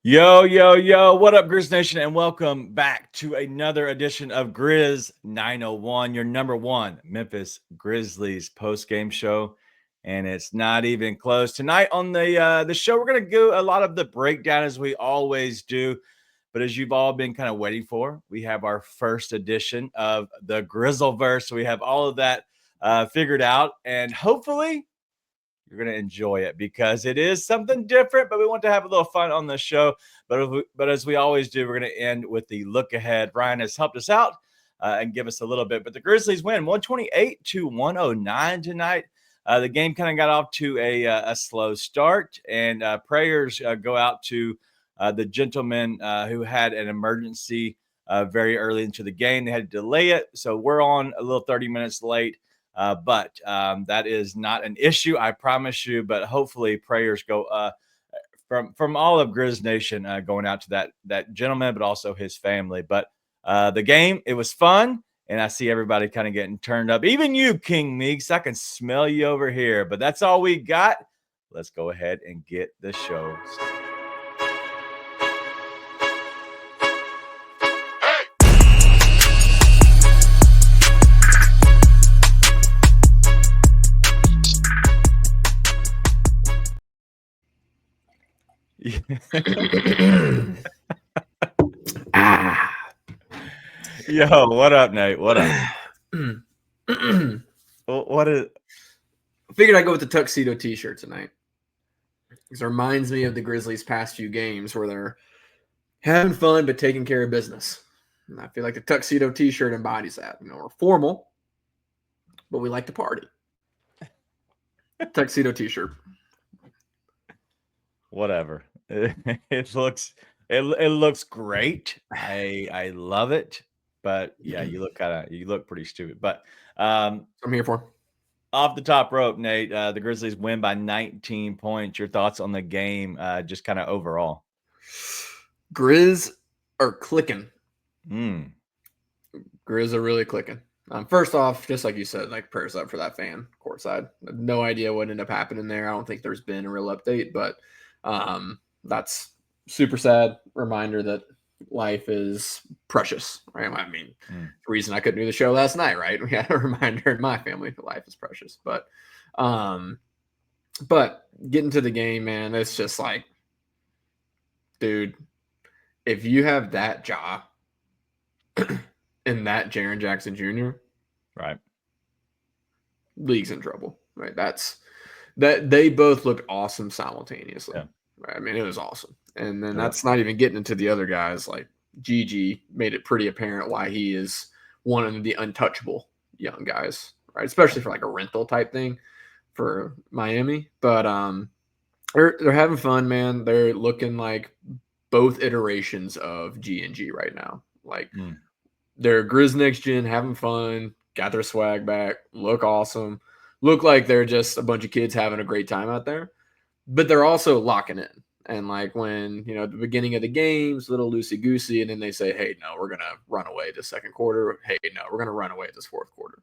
Yo, yo, yo, what up, Grizz Nation, and welcome back to another edition of Grizz 901, your number one Memphis Grizzlies post-game show. And it's not even close. Tonight on the show, we're going to do a lot of the breakdown as we always do. But as you've all been kind of waiting for, we have our first edition of the Grizzleverse. So we have all of that figured out, and hopefully you're going to enjoy it because it is something different, but we want to have a little fun on the show. But as we always do, we're going to end with the look ahead. Ryan has helped us out and give us a little bit. But the Grizzlies win 128-109 tonight. The game kind of got off to a slow start, and prayers go out to the gentleman who had an emergency very early into the game. They had to delay it, so we're on a little 30 minutes late. But that is not an issue, I promise you. But hopefully, prayers go from all of Grizz Nation going out to that gentleman, but also his family. But the game, it was fun, and I see everybody kind of getting turned up. Even you, King Meeks, I can smell you over here. But that's all we got. Let's go ahead and get the show started. Yo, what up, Nate? What up? What is? I figured I'd go with the tuxedo t-shirt tonight. Because it reminds me of the Grizzlies' past few games where they're having fun but taking care of business. And I feel like the tuxedo t-shirt embodies that. You know, we're formal, but we like to party. Tuxedo t-shirt. Whatever. It looks great. I love it. But yeah, you look pretty stupid. But I'm here for. Off the top rope, Nate, the Grizzlies win by 19 points. Your thoughts on the game, just kind of overall? Grizz are clicking. Grizz are really clicking. First off, just like you said, like prayers up for that fan courtside. No idea what ended up happening there. I don't think there's been a real update, but that's super sad reminder that life is precious, right? I mean, the reason I couldn't do the show last night, right? We had a reminder in my family that life is precious. But getting to the game, man, it's just like, dude, if you have that jaw and that Jaren Jackson Jr., right, league's in trouble, right? That they both looked awesome simultaneously. Yeah. Right? I mean, it was awesome. And then that's not even getting into the other guys. Like Gigi made it pretty apparent why he is one of the untouchable young guys, right? Especially for like a rental type thing for Miami. But they're having fun, man. They're looking like both iterations of G&G right now. Like they're Grizz next gen, having fun, got their swag back, look awesome, look like they're just a bunch of kids having a great time out there. But they're also locking in. And like when, at the beginning of the games, a little loosey-goosey, and then they say, hey, no, we're going to run away this second quarter. Hey, no, we're going to run away this fourth quarter.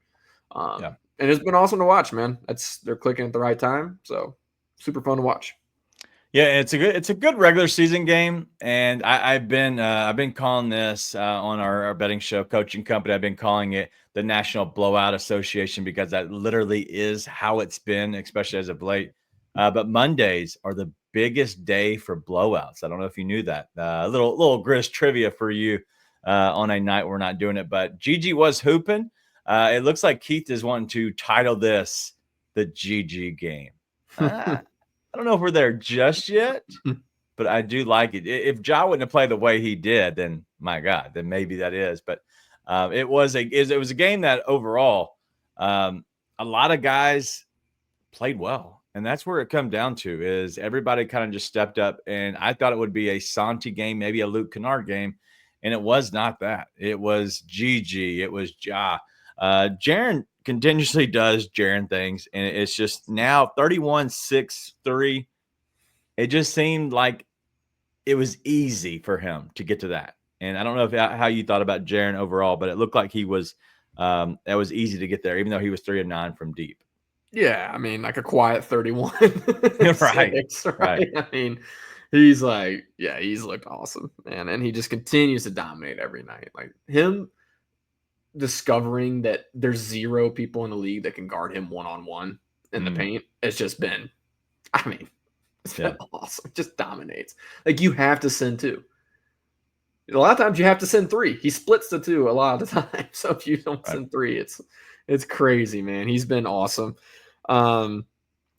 And it's been awesome to watch, man. They're clicking at the right time. So super fun to watch. Yeah, it's a good regular season game. And I've been calling this on our betting show, Coaching Company. I've been calling it the National Blowout Association because that literally is how it's been, especially as of late. But Mondays are the biggest day for blowouts. I don't know if you knew that. A little Grizz trivia for you on a night we're not doing it. But Gigi was hooping. It looks like Keith is wanting to title this the Gigi game. I don't know if we're there just yet, but I do like it. If Ja wouldn't have played the way he did, then my God, then maybe that is. But it was a game that overall a lot of guys played well. And that's where it comes down to is everybody kind of just stepped up. And I thought it would be a Santi game, maybe a Luke Kennard game. And it was not that. It was Gigi. It was Ja. Jaren continuously does Jaren things. And it's just now 31-6-3. It just seemed like it was easy for him to get to that. And I don't know how you thought about Jaren overall, but it looked like he was that was easy to get there, even though he was 3 of 9 from deep. Yeah, I mean, like a quiet 31. Right. I mean, He's like, yeah, he's looked awesome, man. And he just continues to dominate every night. Like him discovering that there's 0 people in the league that can guard him one-on-one in the paint. It's just been, I mean, it's been awesome. Just dominates. Like you have to send 2. A lot of times you have to send 3. He splits the 2 a lot of the time. So if you don't send 3, it's crazy, man. He's been awesome. And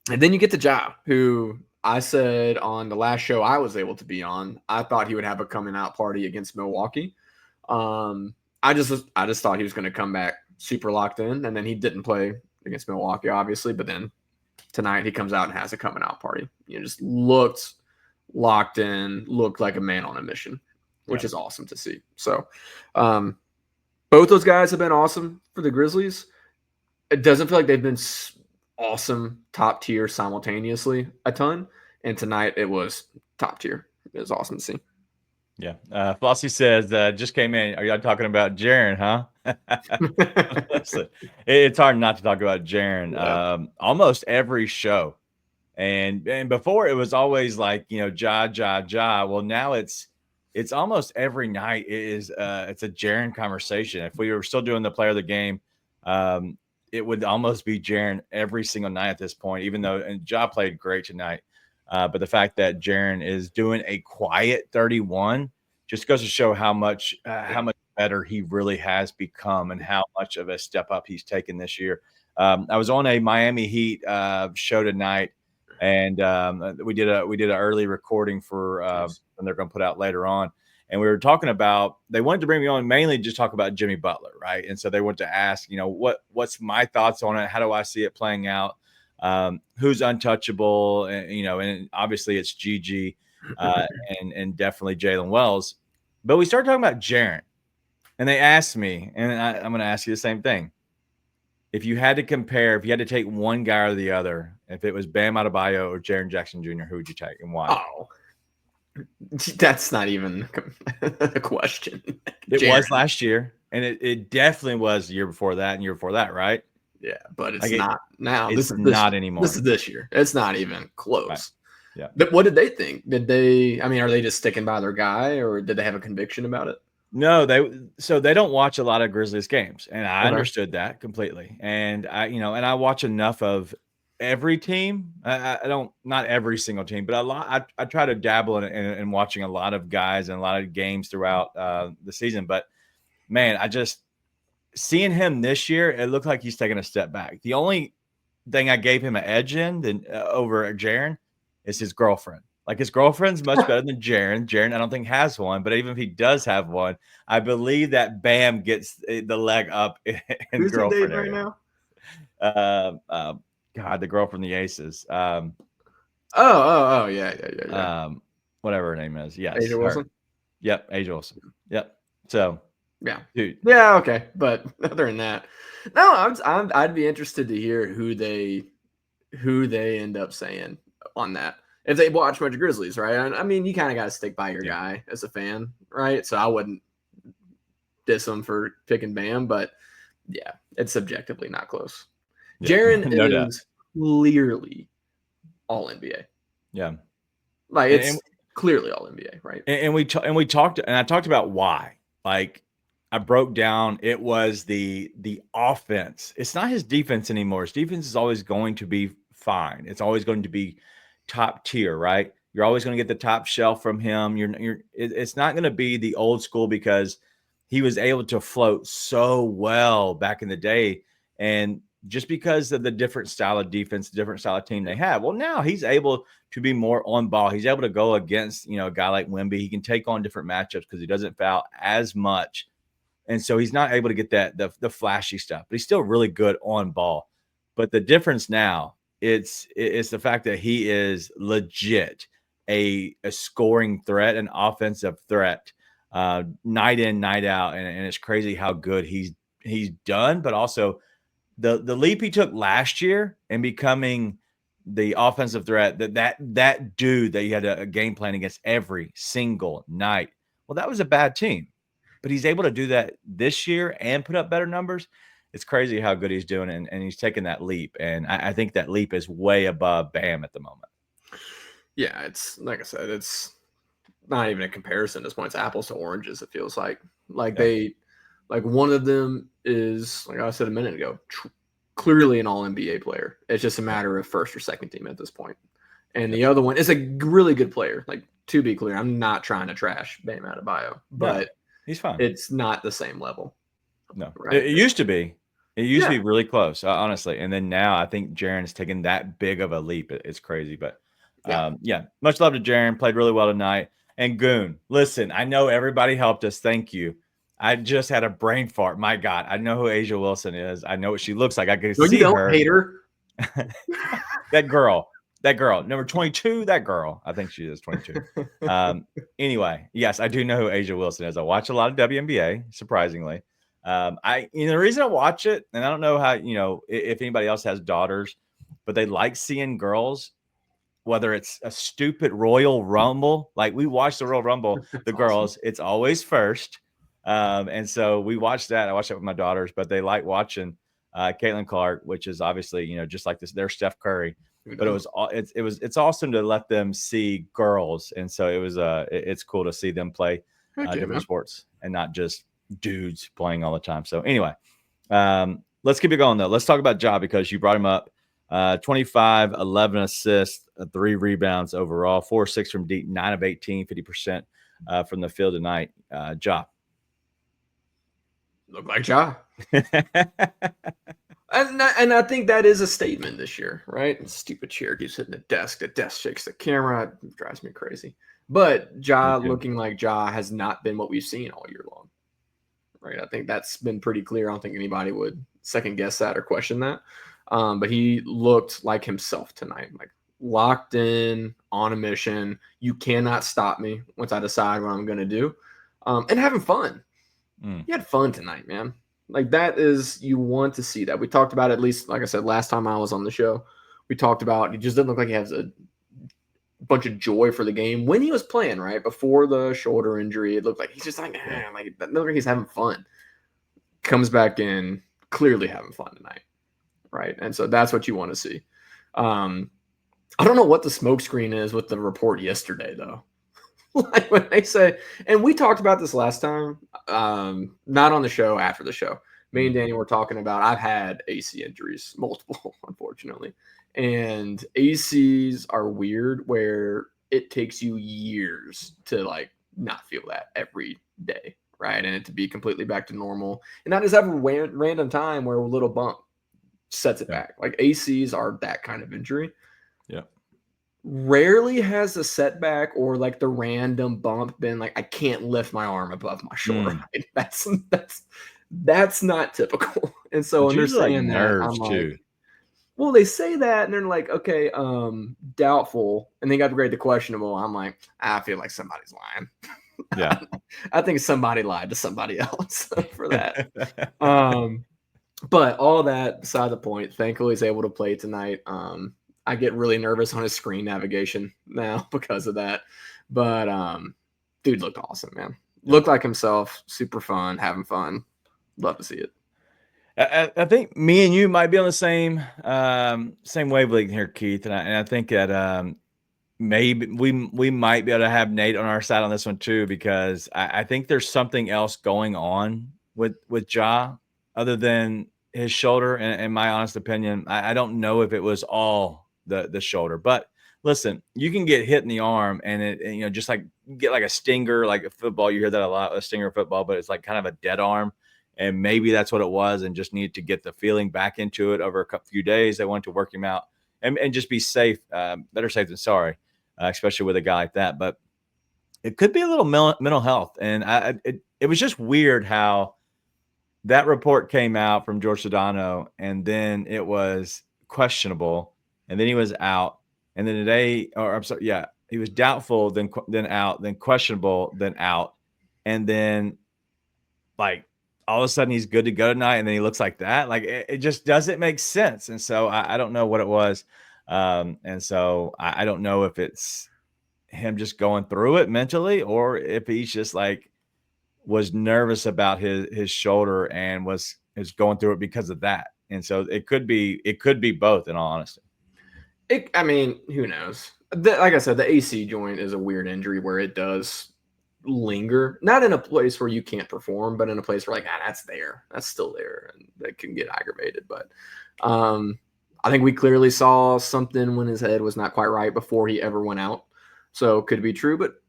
then you get to Ja, who I said on the last show I was able to be on, I thought he would have a coming out party against Milwaukee. I just thought he was going to come back super locked in, and then he didn't play against Milwaukee, obviously. But then tonight he comes out and has a coming out party. Just looked locked in, looked like a man on a mission, which is awesome to see. So both those guys have been awesome for the Grizzlies. It doesn't feel like they've been awesome top tier simultaneously a ton. And tonight it was top tier. It was awesome to see. Yeah. Flossie says, just came in. Are y'all talking about Jaren, huh? Listen, it's hard not to talk about Jaren. Almost every show. And before it was always like, Ja. Well, now it's almost every night it's a Jaren conversation. If we were still doing the player of the game, it would almost be Jaren every single night at this point, even though Ja played great tonight. But the fact that Jaren is doing a quiet 31 just goes to show how much better he really has become and how much of a step up he's taken this year. I was on a Miami Heat show tonight, and we did an early recording for when they're going to put out later on. And we were talking about, they wanted to bring me on mainly just talk about Jimmy Butler, right? And so they wanted to ask, what's my thoughts on it? How do I see it playing out? Who's untouchable? And obviously it's Gigi and definitely Jalen Wells. But we started talking about Jaren, and they asked me, and I'm going to ask you the same thing. If you had to compare, if you had to take one guy or the other, if it was Bam Adebayo or Jaren Jackson Jr., who would you take and why? Oh, that's not even a question. It was last year, and it definitely was the year before that and year before that, right? Yeah, but it's not now. It's not anymore. This is this year. It's not even close. Right. Yeah. But what did they think? Are they just sticking by their guy, or did they have a conviction about it? No, they don't watch a lot of Grizzlies games, and I understood that completely. And I watch enough of every team. I don't, not every single team, but a lot. I try to dabble in watching a lot of guys and a lot of games throughout the season. But man, I just seeing him this year, it looked like he's taking a step back. The only thing I gave him an edge in over Jaren is his girlfriend. Like his girlfriend's much better than Jaren. Jaren, I don't think has one, but even if he does have one, I believe that Bam gets the leg up in Who's girlfriend right now? God, the girl from the Aces. Yeah. Whatever her name is. Yes. A'ja Wilson. Yep, A'ja Wilson. Yep. So yeah, dude. Yeah, okay. But other than that, no, I'd be interested to hear who they end up saying on that. If they watch much Grizzlies, right? I mean, you kind of got to stick by your guy as a fan, right? So I wouldn't diss them for picking Bam, but yeah, it's subjectively not close. Yeah, Jaren is clearly all NBA. Yeah, like it's clearly all NBA, right? And we talked, and I talked about why. Like I broke down, it was the offense. It's not his defense anymore. His defense is always going to be fine. It's always going to be top tier, right? You're always going to get the top shelf from him. It's not going to be the old school because he was able to float so well back in the day. And just because of the different style of defense, different style of team they have, well, now he's able to be more on ball. He's able to go against, a guy like Wemby. He can take on different matchups because he doesn't foul as much. And so he's not able to get the flashy stuff, but he's still really good on ball. But the difference now, it's the fact that he is legit a scoring threat, an offensive threat, night in, night out, and it's crazy how good he's done. But also the leap he took last year in becoming the offensive threat, that dude that you had a game plan against every single night. Well, that was a bad team, but he's able to do that this year and put up better numbers. It's crazy how good he's doing, and he's taking that leap. And I think that leap is way above Bam at the moment. Yeah, it's like I said, it's not even a comparison at this point. It's apples to oranges. It feels like Yeah. like one of them is like I said a minute ago, clearly an All NBA player. It's just a matter of first or second team at this point. And Yep. the other one is a really good player. Like to be clear, I'm not trying to trash Bam Adebayo, but No, he's fine. it's not the same level. No, Right? it used to be. It used to Yeah. be really close, honestly, and then now I think Jaren's taken that big of a leap. It's crazy, but Yeah. yeah, much love to Jaren. Played really well tonight. And Goon, listen, I know everybody helped us. Thank you. I just had a brain fart. My God, I know who Asia Wilson is. I know what she looks like. I can No, you see don't her. hate her. That girl, number 22. That girl, I think she is 22. Anyway, yes, I do know who Asia Wilson is. I watch a lot of WNBA, surprisingly. The reason I watch it, and I don't know how, if anybody else has daughters, but they like seeing girls, whether it's a stupid Royal Rumble, like we watch the Royal Rumble, the girls, Awesome. it's always first. And so we watch that. I watch that with my daughters, but they like watching Caitlin Clark, which is obviously, just like this, they're Steph Curry. But it's awesome to let them see girls, and so it's cool to see them play Heck yeah, different man. sports and not just dudes playing all the time. So anyway, let's keep it going though. Let's talk about Ja because you brought him up. 25, 11 assists, 3 rebounds overall, 4-6 from deep, 9 of 18, 50% from the field tonight. Ja. Look like Ja. And I think that is a statement this year, right? Stupid chair keeps hitting the desk. The desk shakes the camera. It drives me crazy. But Ja looking like Ja has not been what we've seen all year long, right? I think that's been pretty clear. I don't think anybody would second guess that or question that. But he looked like himself tonight, like locked in on a mission. You cannot stop me once I decide what I'm going to do, and having fun. He had fun tonight, man. Like that is you want to see that. We talked about it, at least, like I said, last time I was on the show. We talked about he just didn't look like he has a bunch of joy for the game when he was playing, right? Before the shoulder injury, it looked like he's just like, like that looked like he's having fun. Comes back in, clearly having fun tonight. Right. And so that's what you want to see. I don't know what the smokescreen is with the report yesterday, though. Like when they say, and we talked about this last time, not on the show, after the show. Me and Danny were talking about I've had AC injuries, multiple, unfortunately. And ACs are weird where it takes you years to like not feel that every day, right? And it to be completely back to normal. And not just have a random time where a little bump sets it back. Like ACs are that kind of injury. Yeah. Rarely has a setback or like the random bump been like I can't lift my arm above my shoulder. That's not typical. And so when they're saying that, I'm like, well, they say that and they're like, okay, doubtful, and they got to grade the questionable. I'm like, I feel like somebody's lying. Yeah. I think somebody lied to somebody else for that. But all that beside the point, thankfully he's able to play tonight. I get really nervous on his screen navigation now because of that. But dude looked awesome, man. Looked like himself, super fun, having fun. Love to see it. I think me and you might be on the same wavelength here, Keith, and I think that maybe we might be able to have Nate on our side on this one too, because I think there's something else going on with Ja other than his shoulder. And in my honest opinion, I don't know if it was all the shoulder, but listen, you can get hit in the arm and it just like you get like a stinger, like a football. You hear that a lot, a stinger football, but it's like kind of a dead arm. And maybe that's what it was, and just need to get the feeling back into it over a few days. They want to work him out and just be safe. Better safe than sorry, especially with a guy like that. But it could be a little mental health. And it was just weird how that report came out from George Sedano, and then it was questionable, and then he was out. And then today, or I'm sorry, yeah, he was doubtful, then out, then questionable, then out. And then like, all of a sudden he's good to go tonight, and then he looks like that. Like it just doesn't make sense. And so I don't know what it was. And so I don't know if it's him just going through it mentally, or if he's just like was nervous about his shoulder and is going through it because of that. And so it could be both, in all honesty. I mean, who knows? Like I said, the AC joint is a weird injury where it does linger, not in a place where you can't perform, but in a place where like, that's still there, and that can get aggravated. But I think we clearly saw something when his head was not quite right before he ever went out. So could be true, but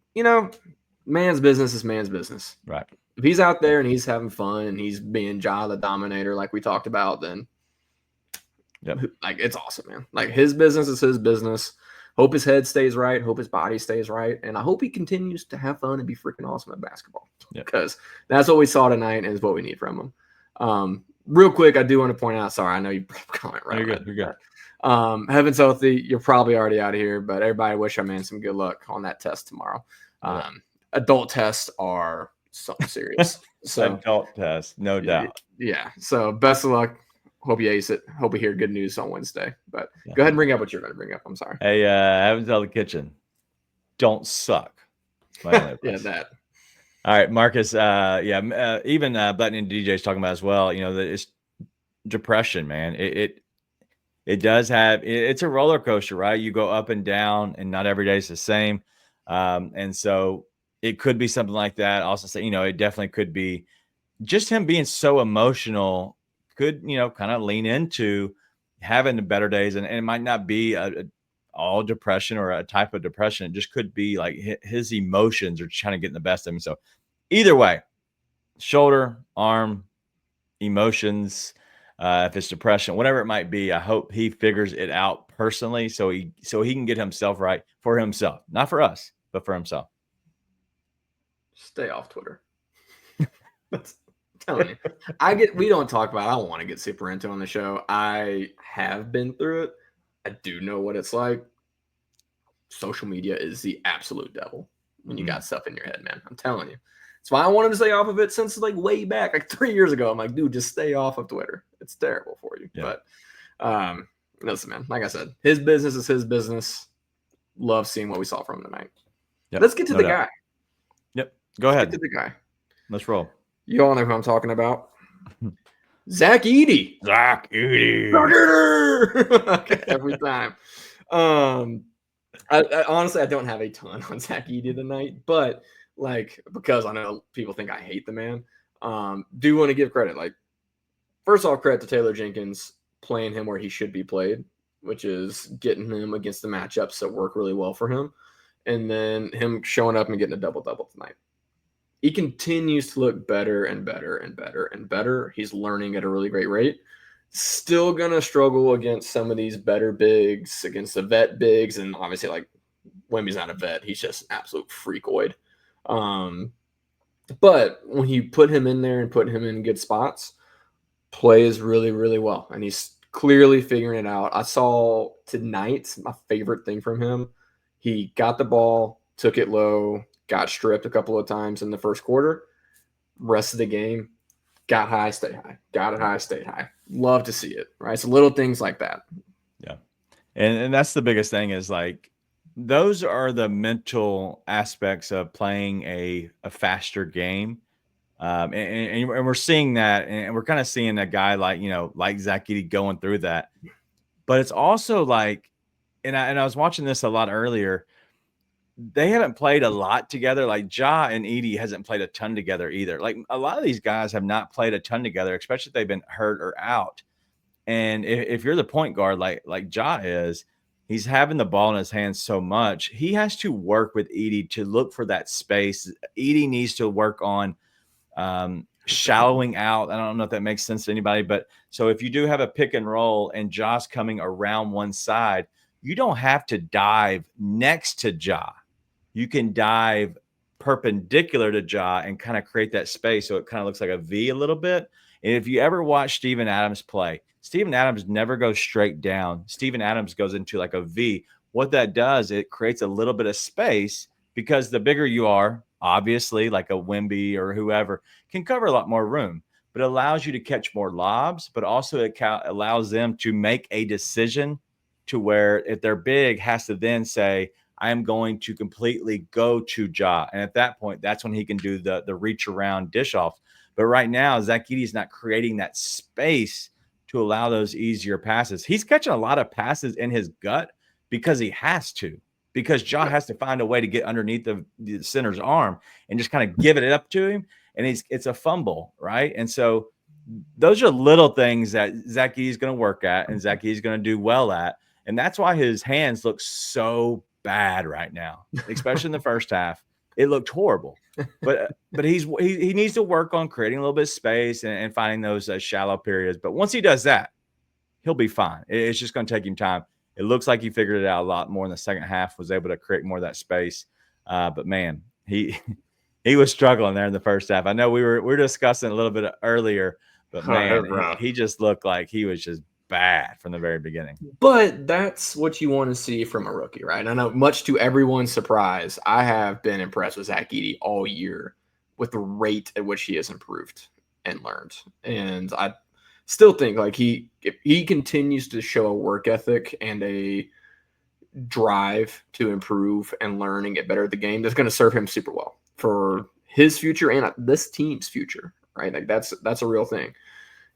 man's business is man's business. Right. If he's out there and he's having fun and he's being Ja the dominator like we talked about, then like it's awesome, man. Like his business is his business. Hope his head stays right. Hope his body stays right. And I hope he continues to have fun and be freaking awesome at basketball. Because that's what we saw tonight and is what we need from him. Real quick, I do want to point out, sorry, I know you comment right. You're good. Heaven's healthy. You're probably already out of here, but everybody wish our man some good luck on that test tomorrow. Adult tests are something serious. So adult test, no doubt. Yeah. So best of luck. Hope you ace it. Hope we hear good news on Wednesday. But go ahead and bring up what you're going to bring up. I'm sorry. Hey, Heaven's Healthy Kitchen. Don't suck. Yeah, that. All right, Marcus. Even Button and DJ's talking about as well. That it's depression, man. It does have. It's a roller coaster, right? You go up and down, and not every day is the same. And so it could be something like that. Also, say it definitely could be just him being so emotional. Could kind of lean into having the better days, and it might not be all depression or a type of depression. It just could be like his emotions are trying to get in the best of him. So either way, shoulder, arm, emotions, if it's depression, whatever it might be, I hope he figures it out personally so he can get himself right for himself, not for us, but for himself. Stay off Twitter. That's telling you. We don't talk about I don't want to get super into on the show. I have been through it. I do know what it's like. Social media is the absolute devil when you got stuff in your head, man. I'm telling you. That's why I wanted to stay off of it since like way back, like 3 years ago. I'm like, dude, just stay off of Twitter. It's terrible for you. Yeah. But listen, man, like I said, his business is his business. Love seeing what we saw from him tonight. Yep. Let's get to the guy. Yep. Go ahead. Let's get to the guy. Let's roll. You all know who I'm talking about. Zach Edey. Okay, every time. I honestly, I don't have a ton on Zach Edey tonight, but because I know people think I hate the man, do want to give credit. First off, credit to Taylor Jenkins playing him where he should be played, which is getting him against the matchups that work really well for him, and then him showing up and getting a double-double tonight. He continues to look better and better and better and better. He's learning at a really great rate. Still going to struggle against some of these better bigs, against the vet bigs. And obviously, Wemby's not a vet. He's just an absolute freakoid. But when you put him in there and put him in good spots, plays really, really well. And he's clearly figuring it out. I saw tonight, my favorite thing from him, he got the ball, took it low, got stripped a couple of times in the first quarter. Rest of the game, got high, stay high. Got it high, stayed high. Love to see it, right? So little things like that. Yeah. And that's the biggest thing is those are the mental aspects of playing a faster game. And we're seeing that, and we're kind of seeing a guy like Zach Edey going through that. But it's also and I was watching this a lot earlier. They haven't played a lot together. Ja and Edey hasn't played a ton together either. A lot of these guys have not played a ton together, especially if they've been hurt or out. And if you're the point guard like Ja is, he's having the ball in his hands so much. He has to work with Edey to look for that space. Edey needs to work on shallowing out. I don't know if that makes sense to anybody, but so if you do have a pick and roll and Ja's coming around one side, you don't have to dive next to Ja. You can dive perpendicular to Ja and kind of create that space so it kind of looks like a V a little bit. And if you ever watch Steven Adams play, Steven Adams never goes straight down. Steven Adams goes into a V. What that does, it creates a little bit of space because the bigger you are, obviously, like a Wemby or whoever, can cover a lot more room, but it allows you to catch more lobs, but also it allows them to make a decision to where if they're big, has to then say, I am going to completely go to Ja. And at that point, that's when he can do the reach around dish off. But right now, Zach Edey is not creating that space to allow those easier passes. He's catching a lot of passes in his gut because he has to. because Ja has to find a way to get underneath the center's arm and just kind of give it up to him. And it's a fumble, right? And so those are little things that Zach Edey's going to work at and Zach Edey's going to do well at. And that's why his hands look so bad right now, especially in the first half. It looked horrible. But he needs to work on creating a little bit of space and finding those shallow periods. But once he does that, he'll be fine. It's just going to take him time. It looks like he figured it out a lot more in the second half, was able to create more of that space. But man, he was struggling there in the first half. I know we were discussing a little bit earlier, but man, he just looked like he was just bad from the very beginning. But that's what you want to see from a rookie, right? I know, much to everyone's surprise, I have been impressed with Zach Edey all year with the rate at which he has improved and learned. And I still think like if he continues to show a work ethic and a drive to improve and learn and get better at the game, that's going to serve him super well for his future and this team's future, right? Like that's a real thing.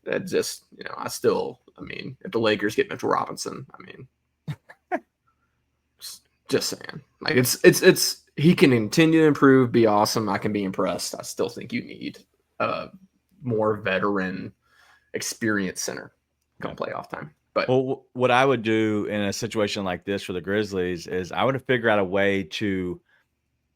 That just, I mean, if the Lakers get Mitchell Robinson, I mean, just saying, like it's he can continue to improve, be awesome. I can be impressed. I still think you need a more veteran, experienced center come playoff time. But what I would do in a situation like this for the Grizzlies is I would figure out a way to,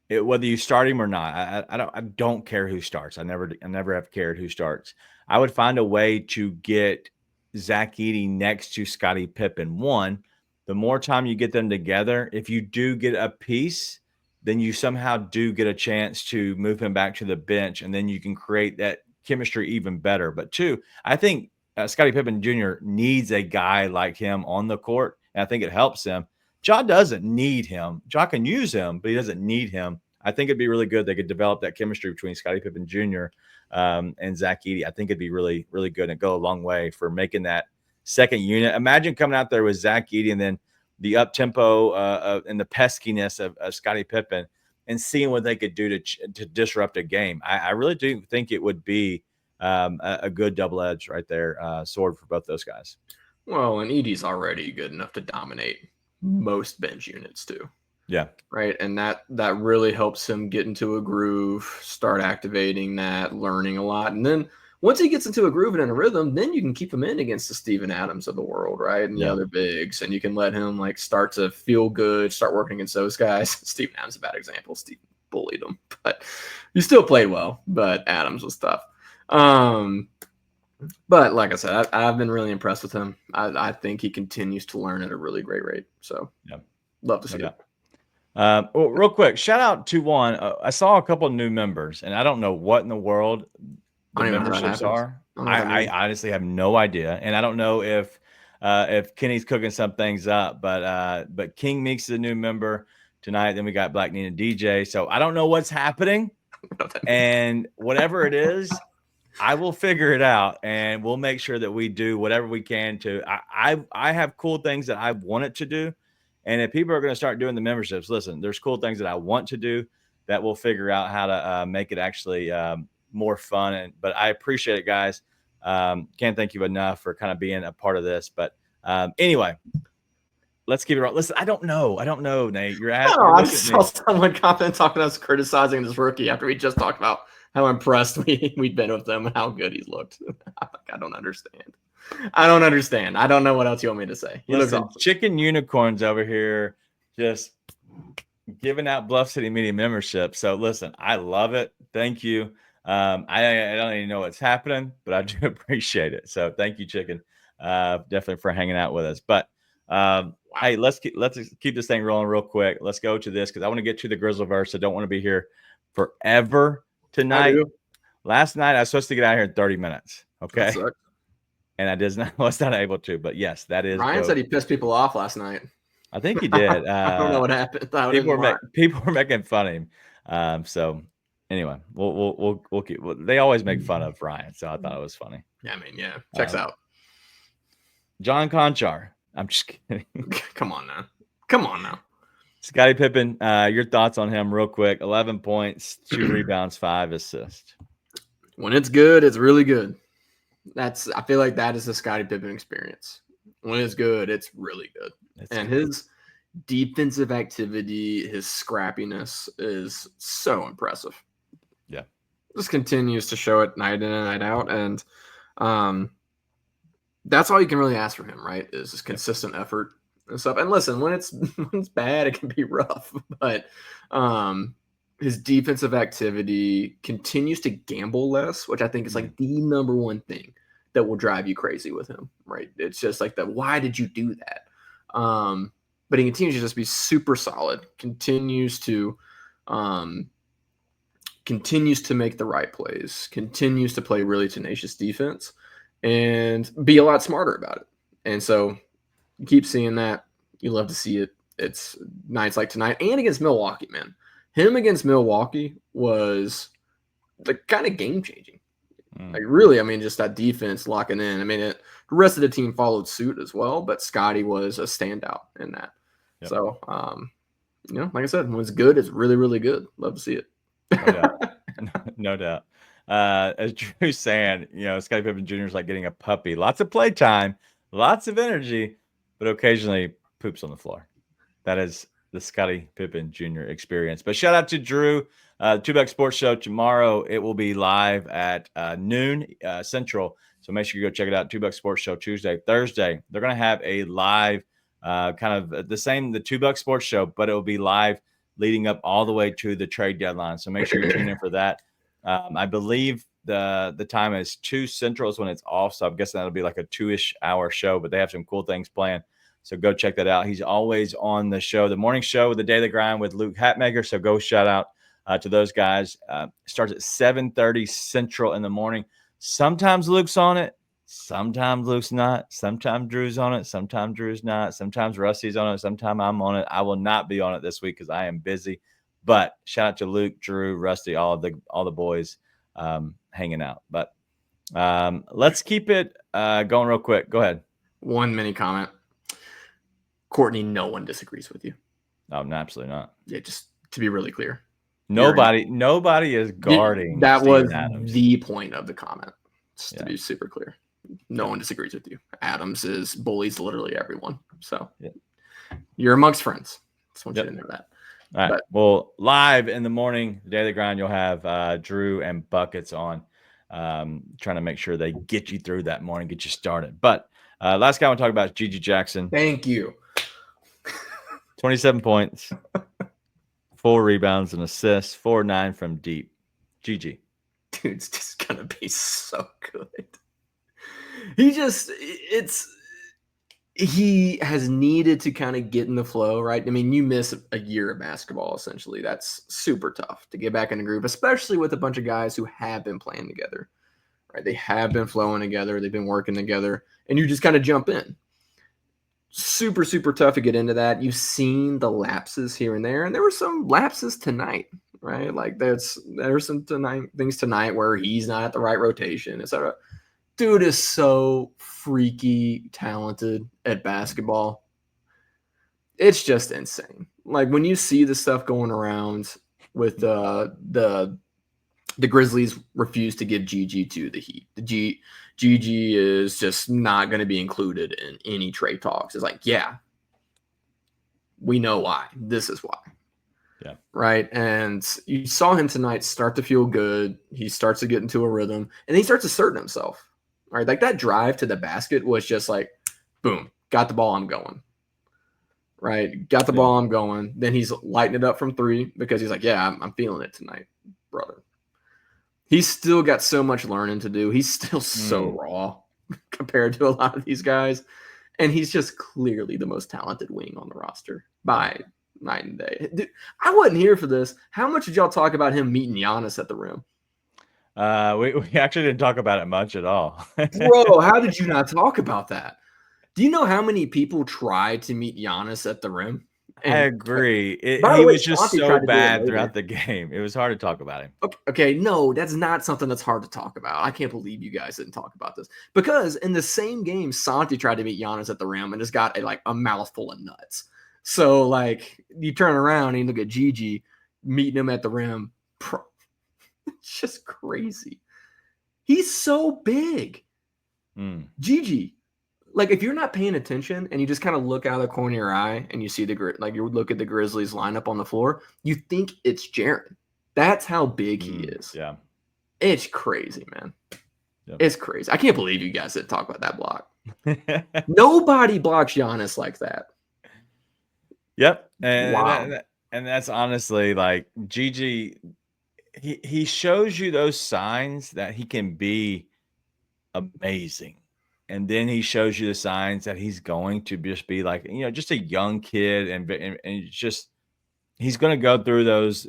whether you start him or not. I don't care who starts. I never have cared who starts. I would find a way to get Zach Edey next to Scottie Pippen. One, the more time you get them together, if you do get a piece, then you somehow do get a chance to move him back to the bench, and then you can create that chemistry even better. But two, I think Scottie Pippen Jr. needs a guy like him on the court, and I think it helps him. Ja doesn't need him. Ja can use him, but he doesn't need him. I think it'd be really good. They could develop that chemistry between Scottie Pippen Jr. And Zach Edey. I think it'd be really, really good and go a long way for making that second unit. Imagine coming out there with Zach Edey and then the up tempo and the peskiness of Scottie Pippen and seeing what they could do to disrupt a game. I really do think it would be a good double edge right there, sword for both those guys. Well, and Edey's already good enough to dominate most bench units too. Yeah. Right. And that really helps him get into a groove, start activating that, learning a lot. And then once he gets into a groove and in a rhythm, then you can keep him in against the Steven Adams of the world, right? And the other bigs. And you can let him like start to feel good, start working against those guys. Steven Adams is a bad example. Steve bullied him, but he still played well. But Adams was tough. But like I said, I've been really impressed with him. I think he continues to learn at a really great rate. So love to see it. Well, real quick, shout out to one. I saw a couple of new members, and I don't know what in the world the memberships are. I honestly have no idea, and I don't know if Kenny's cooking some things up. But King Meeks is a new member tonight. Then we got Black Nina DJ. So I don't know what's happening, and whatever it is, I will figure it out, and we'll make sure that we do whatever we can to. I have cool things that I wanted to do. And if people are going to start doing the memberships, listen, there's cool things that I want to do that we'll figure out how to make it actually more fun. But I appreciate it, guys. Can't thank you enough for kind of being a part of this. But anyway, let's keep it right. Listen, I don't know, Nate. You're asking. I saw someone comment talking us criticizing this rookie after we just talked about how impressed we'd been with him and how good he's looked. I don't understand. I don't know what else you want me to say. Listen, awesome. Chicken Unicorns over here just giving out Bluff City Media membership. So listen, I love it. Thank you. I don't even know what's happening, but I do appreciate it. So thank you, Chicken, definitely for hanging out with us. But hey, let's keep this thing rolling real quick. Let's go to this because I want to get to the Grizzleverse. I don't want to be here forever tonight. Last night I was supposed to get out here in 30 minutes. Okay. And I was not able to, but yes, that is. Ryan said he pissed people off last night. I think he did. I don't know what happened. People were making fun of him. So anyway, we'll keep. They always make fun of Ryan, so I thought it was funny. Yeah, I mean, checks out. John Conchar. I'm just kidding. Come on now. Scottie Pippen. Your thoughts on him, real quick? 11 points, 2 rebounds, 5 assists. When it's good, it's really good. I feel like that is the Scottie Pippen experience. When it's good, it's really good. And defensive activity, his scrappiness is so impressive. Yeah. Just continues to show it night in and night out. And that's all you can really ask from him, right? Is just consistent effort and stuff. And listen, when it's bad, it can be rough. But his defensive activity continues to gamble less, which I think is like the number one thing that will drive you crazy with him, right? It's just like why did you do that? But he continues to just be super solid, continues to make the right plays, continues to play really tenacious defense, and be a lot smarter about it. And so you keep seeing that. You love to see it. It's nights like tonight and against Milwaukee, man. Him against Milwaukee was the kind of game changing. Like really, I mean, just that defense locking in. I mean, the rest of the team followed suit as well, but Scotty was a standout in that. Yep. So, like I said, when it's good, it's really, really good. Love to see it. No doubt. No doubt. As Drew's saying, Scottie Pippen Jr. is like getting a puppy. Lots of play time, lots of energy, but occasionally poops on the floor. That is the Scottie Pippen Jr. experience. But shout out to Drew. Two Buck Sports Show tomorrow. It will be live at noon Central. So make sure you go check it out. Two Buck Sports Show Tuesday, Thursday. They're going to have a live kind of the Two Buck Sports Show, but it will be live leading up all the way to the trade deadline. So make sure you tune in for that. I believe the time is 2 Central is when it's off. So I'm guessing that'll be like a 2-ish hour show, but they have some cool things planned. So go check that out. He's always on the show, the morning show, the Daily Grind with Luke Hatmaker. So go shout out to those guys. Starts at 7:30 Central in the morning. Sometimes Luke's on it. Sometimes Luke's not. Sometimes Drew's on it. Sometimes Drew's not. Sometimes Rusty's on it. Sometimes I'm on it. I will not be on it this week because I am busy. But shout out to Luke, Drew, Rusty, all the boys hanging out. But let's keep it going real quick. Go ahead. One mini comment. Courtney, no one disagrees with you. No, absolutely not. Yeah, just to be really clear. Nobody is guarding. That Steven was Adams. The point of the comment. Just to be super clear. No one disagrees with you. Adams bullies literally everyone. So you're amongst friends. Just want you to know that. All right. Well, live in the morning, the Daily Grind, you'll have Drew and Buckets on, trying to make sure they get you through that morning, get you started. But last guy I want to talk about is Gigi Jackson. Thank you. 27 points, 4 rebounds and assists, 4-9 from deep. Gigi. Dude's just going to be so good. He has needed to kind of get in the flow, right? I mean, you miss a year of basketball, essentially. That's super tough to get back in the groove, especially with a bunch of guys who have been playing together, right? They have been flowing together. They've been working together, and you just kind of jump in. Super, super tough to get into that. You've seen the lapses here and there, and there were some lapses tonight, right? Like there were some things tonight where he's not at the right rotation, etc. Dude is so freaky talented at basketball. It's just insane. Like when you see the stuff going around with the Grizzlies refuse to give Gigi to the Heat. Gigi is just not going to be included in any trade talks. It's like, yeah, we know why. This is why. Yeah. Right. And you saw him tonight start to feel good. He starts to get into a rhythm and he starts asserting himself. Right. Like that drive to the basket was just like, boom, got the ball. I'm going. Right. Got the ball. I'm going. Then he's lighting it up from 3 because he's like, yeah, I'm feeling it tonight, brother. He's still got so much learning to do. He's still so raw compared to a lot of these guys. And he's just clearly the most talented wing on the roster by night and day. Dude, I wasn't here for this. How much did y'all talk about him meeting Giannis at the rim? We actually didn't talk about it much at all. Bro, how did you not talk about that? Do you know how many people tried to meet Giannis at the rim? And, I agree. He was just so bad throughout the game. It was hard to talk about him. Okay, no, that's not something that's hard to talk about. I can't believe you guys didn't talk about this. Because in the same game, Santi tried to meet Giannis at the rim and just got a mouthful of nuts. So, like, you turn around and you look at Gigi meeting him at the rim. It's just crazy. He's so big. Gigi, like if you're not paying attention and you just kind of look out of the corner of your eye and you see you look at the Grizzlies lineup on the floor, you think it's Jaren. That's how big he is. Yeah. It's crazy, man. Yep. It's crazy. I can't believe you guys didn't talk about that block. Nobody blocks Giannis like that. Yep. Wow. And that's honestly like Gigi. He shows you those signs that he can be amazing. And then he shows you the signs that he's going to just be like, just a young kid. And just, he's going to go through those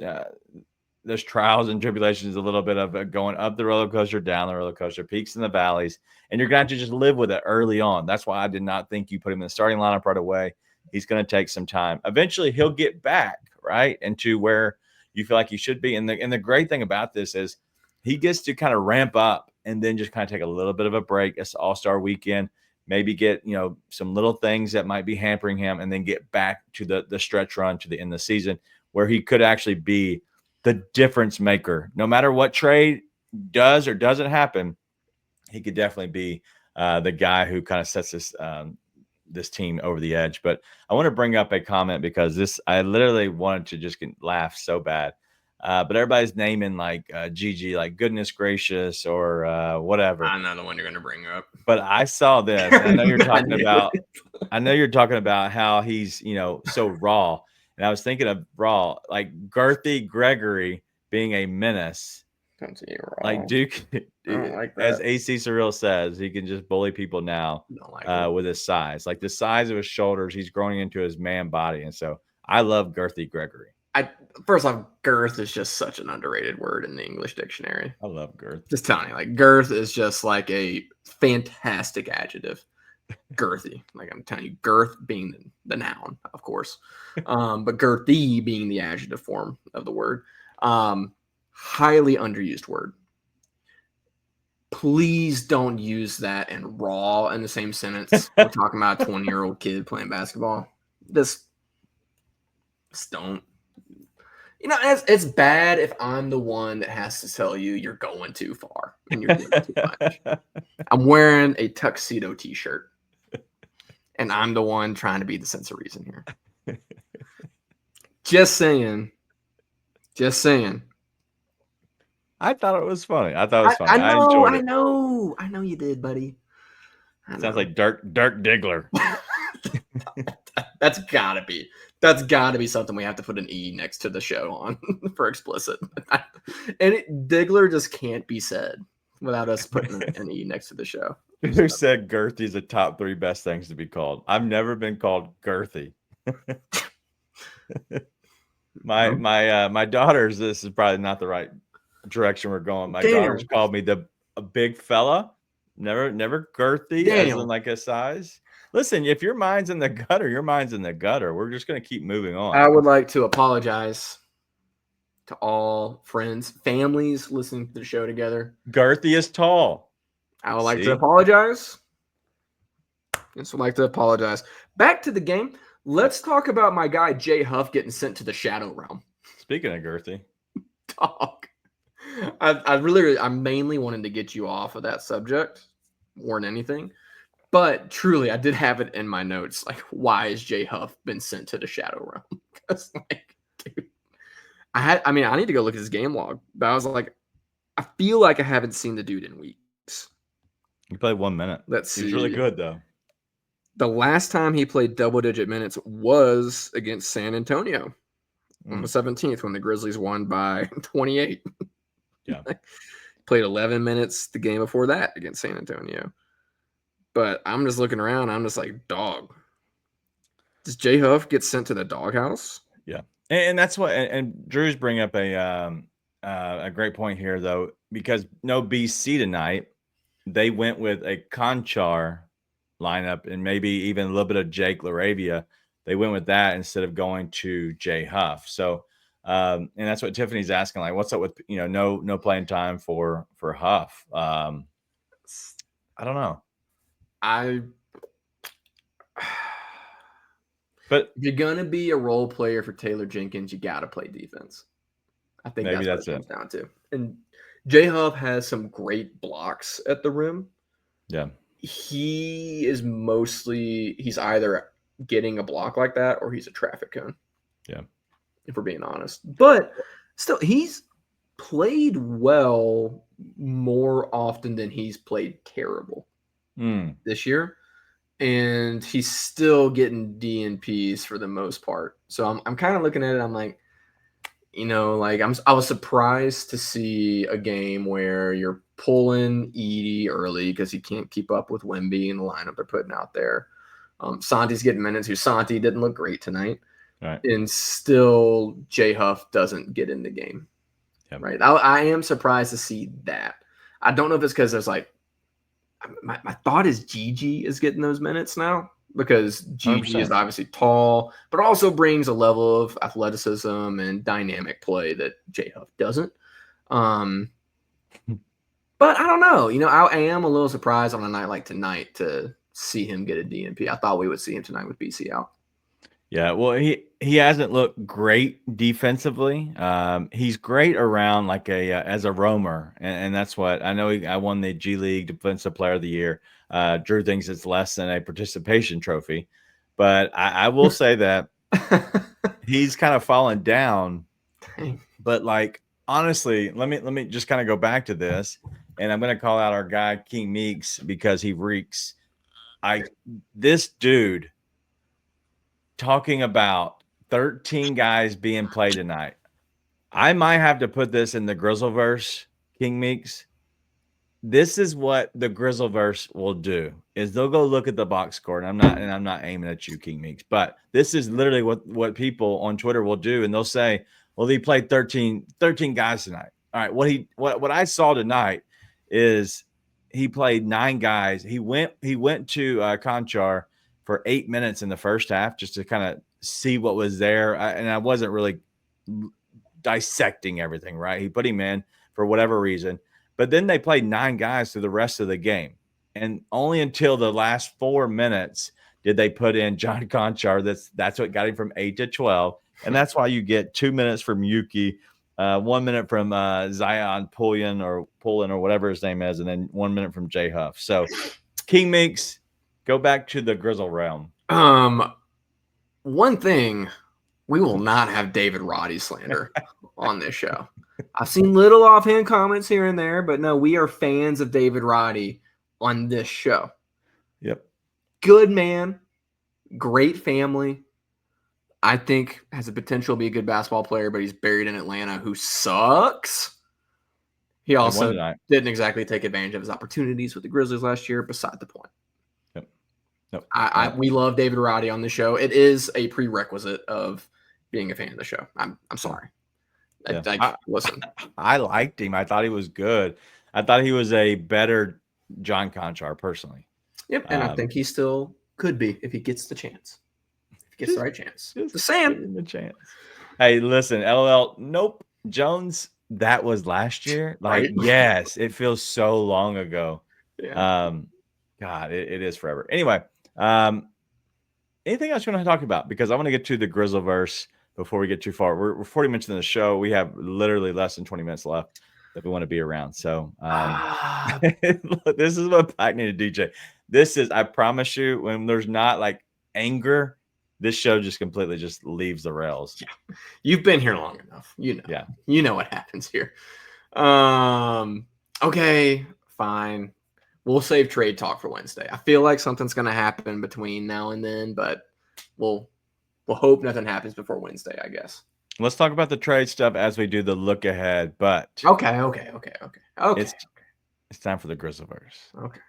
trials and tribulations, a little bit of going up the roller coaster, down the roller coaster, peaks and the valleys. And you're going to have to just live with it early on. That's why I did not think you put him in the starting lineup right away. He's going to take some time. Eventually he'll get back right into where you feel like he should be. And the great thing about this is he gets to kind of ramp up and then just kind of take a little bit of a break. It's All-Star weekend, maybe get, some little things that might be hampering him, and then get back to the stretch run to the end of the season where he could actually be the difference maker. No matter what trade does or doesn't happen, he could definitely be the guy who kind of sets this team over the edge. But I want to bring up a comment because I literally wanted to just laugh so bad. But everybody's naming like Gigi, like goodness gracious or whatever. I'm not the one you're going to bring up. But I saw this. I know you're talking about. I know you're talking about how he's so raw, and I was thinking of raw, like Girthy Gregory being a menace. Don't see you raw. Like Duke, I don't like that. as AC Surreal says, he can just bully people now with his size. Like the size of his shoulders, he's growing into his man body, and so I love Girthy Gregory. First off, girth is just such an underrated word in the English dictionary. I love girth. Just telling you, like girth is just like a fantastic adjective. Girthy, like I'm telling you, girth being the noun, of course, but girthy being the adjective form of the word. Highly underused word. Please don't use that and raw in the same sentence. We're talking about a 20-year-old kid playing basketball. Just don't. It's bad if I'm the one that has to tell you you're going too far and you're doing too much. I'm wearing a tuxedo t-shirt, and I'm the one trying to be the sense of reason here. Just saying. I thought it was funny. I enjoyed it. I know you did, buddy. Sounds like Dirk Diggler. That's gotta be something we have to put an E next to the show on for explicit. And Diggler just can't be said without us putting an E next to the show. Who said Girthy is the top 3 best things to be called? I've never been called Girthy. My daughters, this is probably not the right direction we're going. My daughters called me a big fella. Never Girthy as in like a size. Listen, if your mind's in the gutter, your mind's in the gutter. We're just going to keep moving on. I would like to apologize to all friends, families listening to the show together. Girthy is tall. I would like to apologize. Back to the game. Let's talk about my guy, Jay Huff, getting sent to the Shadow Realm. Speaking of Girthy. Dog. I mainly wanted to get you off of that subject more than anything. But truly, I did have it in my notes. Like, why has Jay Huff been sent to the Shadow Realm? Because, like, dude, I need to go look at his game log. But I was like, I feel like I haven't seen the dude in weeks. He played 1 minute. He's really good, though. The last time he played double-digit minutes was against San Antonio on the 17th when the Grizzlies won by 28. Yeah. Played 11 minutes the game before that against San Antonio. But I'm just looking around. I'm just like, dog. Does Jay Huff get sent to the doghouse? Yeah, and that's what. And Drew's bring up a great point here, though, because no BC tonight. They went with a Conchar lineup and maybe even a little bit of Jake LaRavia. They went with that instead of going to Jay Huff. So, and that's what Tiffany's asking. Like, what's up with no playing time for Huff? I don't know. But if you're gonna be a role player for Taylor Jenkins, you gotta play defense. I think maybe that's what it comes down to. And Jay Huff has some great blocks at the rim. Yeah, he's either getting a block like that or he's a traffic cone. Yeah. If we're being honest. But still, he's played well more often than he's played terrible this year. And he's still getting DNPs for the most part. So I'm kind of looking at it. I'm like, I was surprised to see a game where you're pulling Edey early because he can't keep up with Wemby and the lineup they're putting out there. Santi's getting minutes. Santi didn't look great tonight. Right. And still J Huff doesn't get in the game. Yep. Right. I am surprised to see that. I don't know if it's because there's my thought is Gigi is getting those minutes now because Gigi 100%. Is obviously tall, but also brings a level of athleticism and dynamic play that J Huff doesn't. But I don't know. I am a little surprised on a night like tonight to see him get a DNP. I thought we would see him tonight with BC out. Yeah, well, he hasn't looked great defensively. He's great around as a roamer, and that's what I know. I won the G League Defensive Player of the Year. Drew thinks it's less than a participation trophy, but I will say that he's kind of fallen down. But honestly, let me just kind of go back to this, and I'm going to call out our guy King Meeks because he reeks. This dude. Talking about 13 guys being played tonight. I might have to put this in the Grizzleverse, King Meeks. This is what the Grizzleverse will do is they'll go look at the box score. And I'm not aiming at you, King Meeks, but this is literally what people on Twitter will do. And they'll say, well, he played 13 guys tonight. All right. What I saw tonight is he played 9 guys. He went to Conchar for 8 minutes in the first half just to kind of see what was there. And I wasn't really dissecting everything, right? He put him in for whatever reason. But then they played 9 guys through the rest of the game. And only until the last 4 minutes did they put in John Conchar. That's what got him from 8 to 12. And that's why you get 2 minutes from Yuki, 1 minute from Zion Pullian or whatever his name is, and then 1 minute from J Huff. So King Meeks, go back to the Grizzle realm. One thing, we will not have David Roddy slander on this show. I've seen little offhand comments here and there, but no, we are fans of David Roddy on this show. Yep. Good man, great family. I think has the potential to be a good basketball player, but he's buried in Atlanta, who sucks. He also didn't exactly take advantage of his opportunities with the Grizzlies last year, beside the point. Nope. We love David Roddy on the show. It is a prerequisite of being a fan of the show. I'm sorry. Yeah. Listen. I liked him. I thought he was good. I thought he was a better John Conchar personally. Yep, and I think he still could be if he gets the chance. If he gets the right chance. The same. The chance. Hey, listen, LOL. Nope. Jones, that was last year. Right? Yes, it feels so long ago. Yeah. God, it is forever. Anyway. Anything else you want to talk about? Because I want to get to the Grizzleverse before we get too far. We're 40 minutes into the show. We have literally less than 20 minutes left if we want to be around. So this is what Pac needed to DJ. This is, I promise you, when there's not anger, this show just completely just leaves the rails. Yeah. You've been here long enough. Yeah. You know what happens here. Okay, fine. We'll save trade talk for Wednesday. I feel like something's going to happen between now and then, but we'll hope nothing happens before Wednesday, I guess. Let's talk about the trade stuff as we do the look ahead. But okay. It's time for the Grizzleverse. Okay.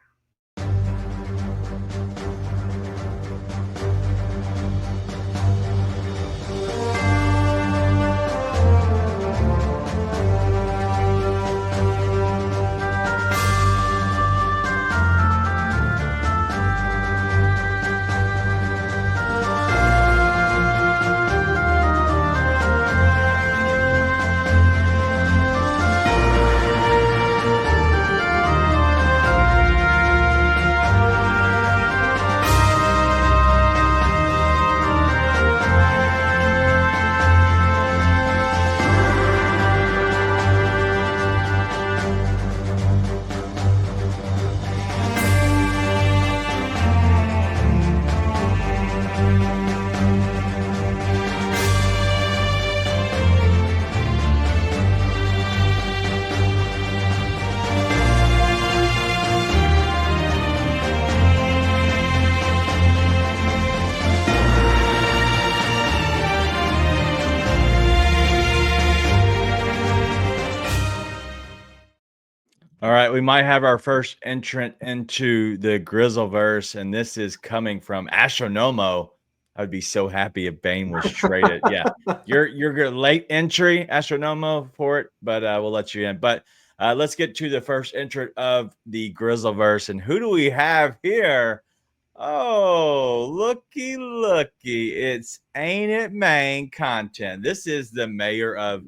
we might have our first entrant into the Grizzleverse, and this is coming from Astronomo. I'd be so happy if Bane was traded. Yeah, you're good. Late entry, Astronomo, for it, but we'll let you in. But let's get to the first entrant of the Grizzleverse, and who do we have here? Oh, looky. It's Ain't It Main content. This is the mayor of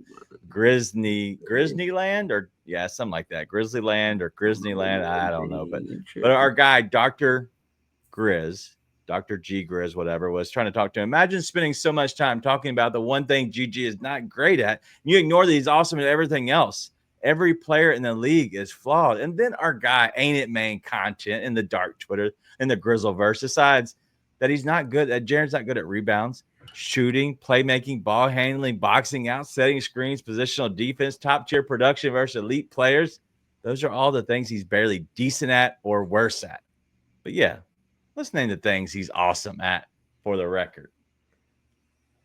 Grizzlyland, or yeah, something like that. Grizzlyland or Grizzlyland. I don't know. But our guy, Dr. Grizz, Dr. G Grizz, whatever, was trying to talk to him. Imagine spending so much time talking about the one thing GG is not great at. You ignore that he's awesome at everything else. Every player in the league is flawed. And then our guy, Ain't It Main content in the dark Twitter, in the Grizzleverse, decides that he's not good, that Jaren's not good at rebounds, shooting, playmaking, ball handling, boxing out, setting screens, positional defense, top tier production versus elite players. Those are all the things he's barely decent at or worse at. But yeah, let's name the things he's awesome at for the record.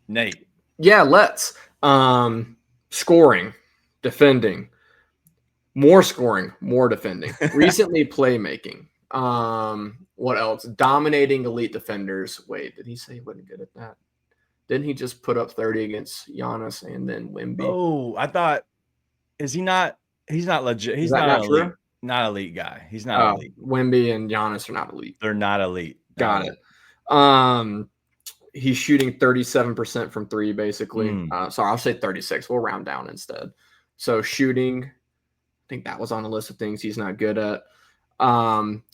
Nate. Yeah, let's. Scoring, defending, more scoring, more defending. Recently, playmaking. What else? Dominating elite defenders. Wait, did he say he wasn't good at that? Didn't he just put up 30 against Giannis and then Wemby? Oh, I thought, is he not? He's not legit. He's not elite. True? Not elite guy. He's not elite. Wemby and Giannis are not elite. They're not elite. Got it. He's shooting 37% from three, basically. Sorry, I'll say 36. We'll round down instead. So shooting, I think that was on the list of things he's not good at.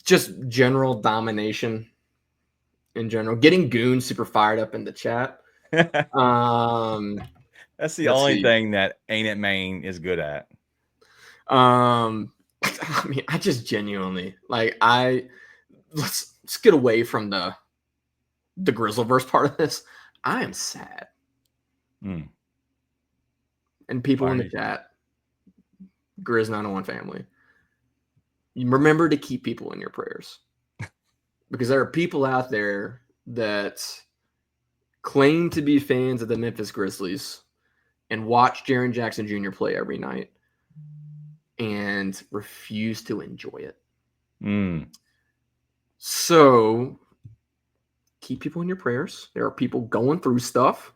Just general domination in general. Getting goons super fired up in the chat. That's the only thing that Ain't It Main is good at. I mean, I just genuinely let's get away from the Grizzleverse part of this. I am sad. And people in the chat, Grizz 901 family, you remember to keep people in your prayers, because there are people out there that claim to be fans of the Memphis Grizzlies and watch Jaren Jackson Jr. play every night and refuse to enjoy it. So keep people in your prayers. There are people going through stuff.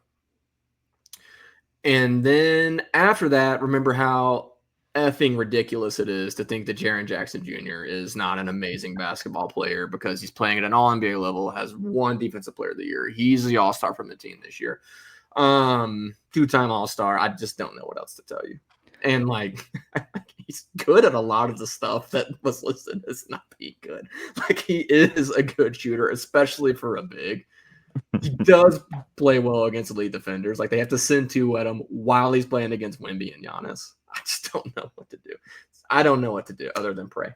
And then after that, remember how effing ridiculous it is to think that Jaren Jackson Jr. is not an amazing basketball player because he's playing at an all-NBA level, has won Defensive Player of the Year. He's the all-star from the team this year. Two-time all-star. I just don't know what else to tell you. And he's good at a lot of the stuff that was listed as not being good. He is a good shooter, especially for a big. He does play well against elite defenders. They have to send two at him while he's playing against Wemby and Giannis. I just don't know what to do. I don't know what to do other than pray.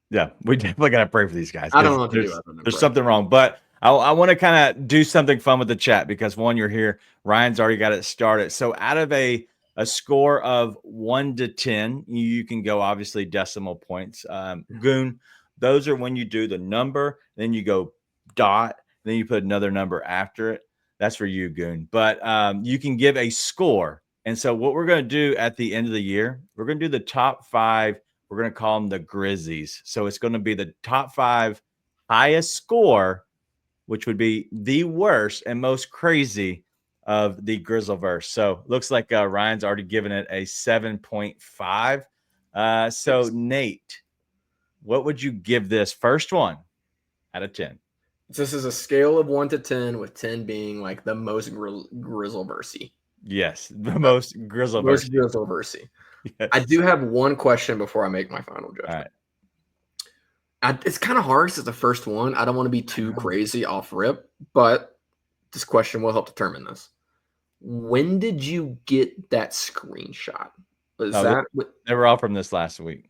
Yeah, we definitely got to pray for these guys. I don't know what to do other than there's something wrong. But I want to kind of do something fun with the chat because, one, you're here. Ryan's already got it started. So out of a score of 1 to 10, you can go obviously decimal points. Goon, those are when you do the number, then you go dot, then you put another number after it. That's for you, Goon. But you can give a score. And so what we're going to do at the end of the year, we're going to do the top 5. We're going to call them the Grizzies. So it's going to be the top 5 highest score, which would be the worst and most crazy of the Grizzleverse. So looks like Ryan's already given it a 7.5. So Nate, what would you give this first one out of 10? This is a scale of 1 to 10, with 10 being the most Grizzleversey. Yes, the most Grizzleversey. Most Grizzleversey. Yes. I do have one question before I make my final judgment. All right. It's kind of hard because it's the first one. I don't want to be too crazy off rip, but this question will help determine this. When did you get that screenshot? They were all from this last week.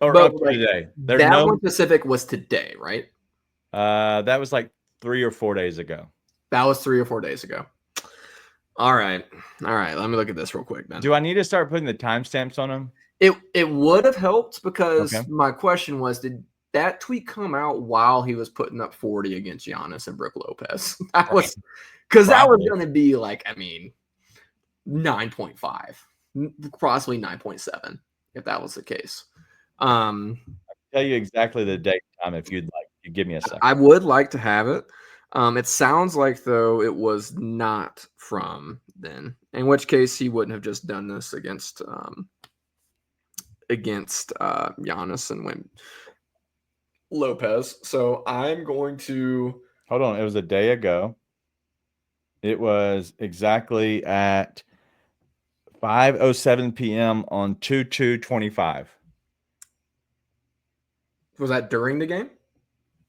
Or up to today. One specific was today, right? That was 3 or 4 days ago. That was 3 or 4 days ago. All right. Let me look at this real quick then. Do I need to start putting the timestamps on them? It would have helped because my question was, did that tweet come out while he was putting up 40 against Giannis and Brook Lopez? That was because that was going to be 9.5, possibly 9.7 if that was the case. I'll tell you exactly the date and time if you'd like. You give me a second. I would like to have it. It sounds like, though, it was not from then, in which case he wouldn't have just done this against Giannis and went Lopez. So I'm going to hold on. It was a day ago. It was exactly at 5:07 p.m. on 2/2/25. Was that during the game?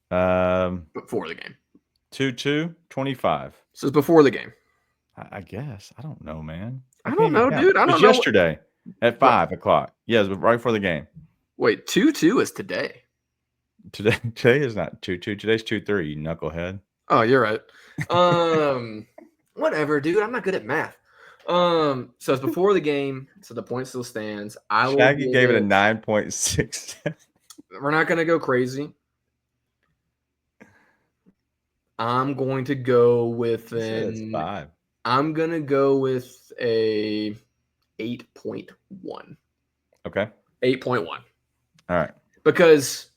Before the game. 2/2/25. So it's before the game. I guess. I don't know, man. I don't know, dude. I don't know. It was yesterday at 5 o'clock. Yeah, it was right before the game. Wait, 2-2 is today. Today is not 2-2. Today's 2-3, you knucklehead. Oh, you're right. Whatever, dude. I'm not good at math. So it's before the game, so the point still stands. Shaggy gave it a 9.6. We're not gonna go crazy. I'm going to go with an 5. I'm gonna go with a 8.1. Okay. 8.1. All right. Because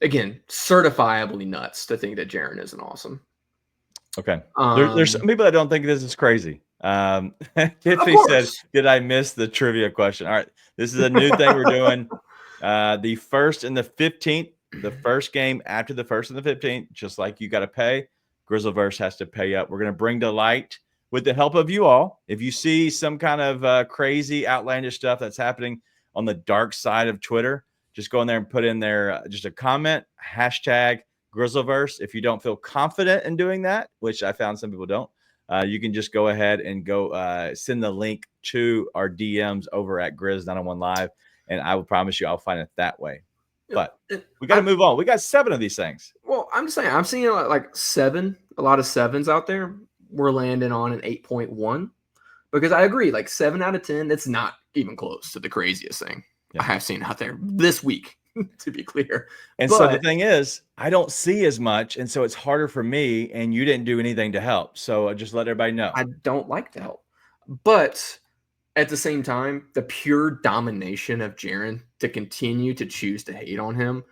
again, certifiably nuts to think that Jaren isn't awesome. Okay. There's some people that don't think this is crazy. Tiffany said, "Did I miss the trivia question?" All right. This is a new thing we're doing. The 1st and the 15th, the first game after the 1st and the 15th, just like you got to pay, Grizzleverse has to pay up. We're going to bring to light, with the help of you all, if you see some kind of crazy, outlandish stuff that's happening on the dark side of Twitter, just go in there and put in there just a comment, hashtag Grizzleverse. If you don't feel confident in doing that, which I found some people don't, you can just go ahead and go send the link to our DMs over at Grizz 901 Live, and I will promise you I'll find it that way. But we got to move on. We got 7 of these things. Well, I'm just saying, I'm seeing like 7, a lot of 7s out there. We're landing on an 8.1 because I agree, like 7 out of 10, that's not even close to the craziest thing I have seen out there this week, to be clear. And so the thing is, I don't see as much, and so it's harder for me, and you didn't do anything to help. So just let everybody know. I don't like to help. But at the same time, the pure domination of Jaren to continue to choose to hate on him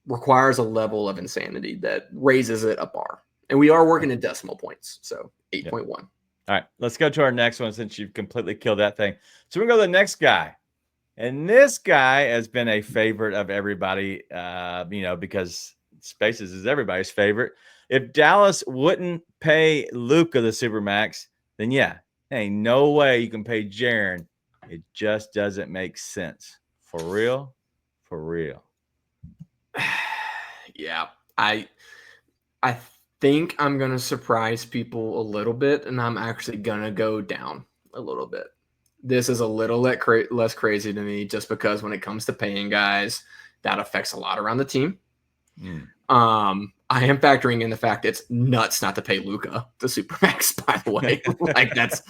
requires a level of insanity that raises it a bar. And we are working in decimal points, so 8.1. All right, let's go to our next one since you've completely killed that thing. So we're going to go to the next guy. And this guy has been a favorite of everybody, because Spaces is everybody's favorite. If Dallas wouldn't pay Luka the Supermax, then yeah, ain't no way you can pay Jaren. It just doesn't make sense. For real? For real. Yeah, I think I'm going to surprise people a little bit, and I'm actually going to go down a little bit. This is a little less crazy to me just because when it comes to paying guys, that affects a lot around the team. I am factoring in the fact it's nuts not to pay Luka the Supermax, by the way. Like, that's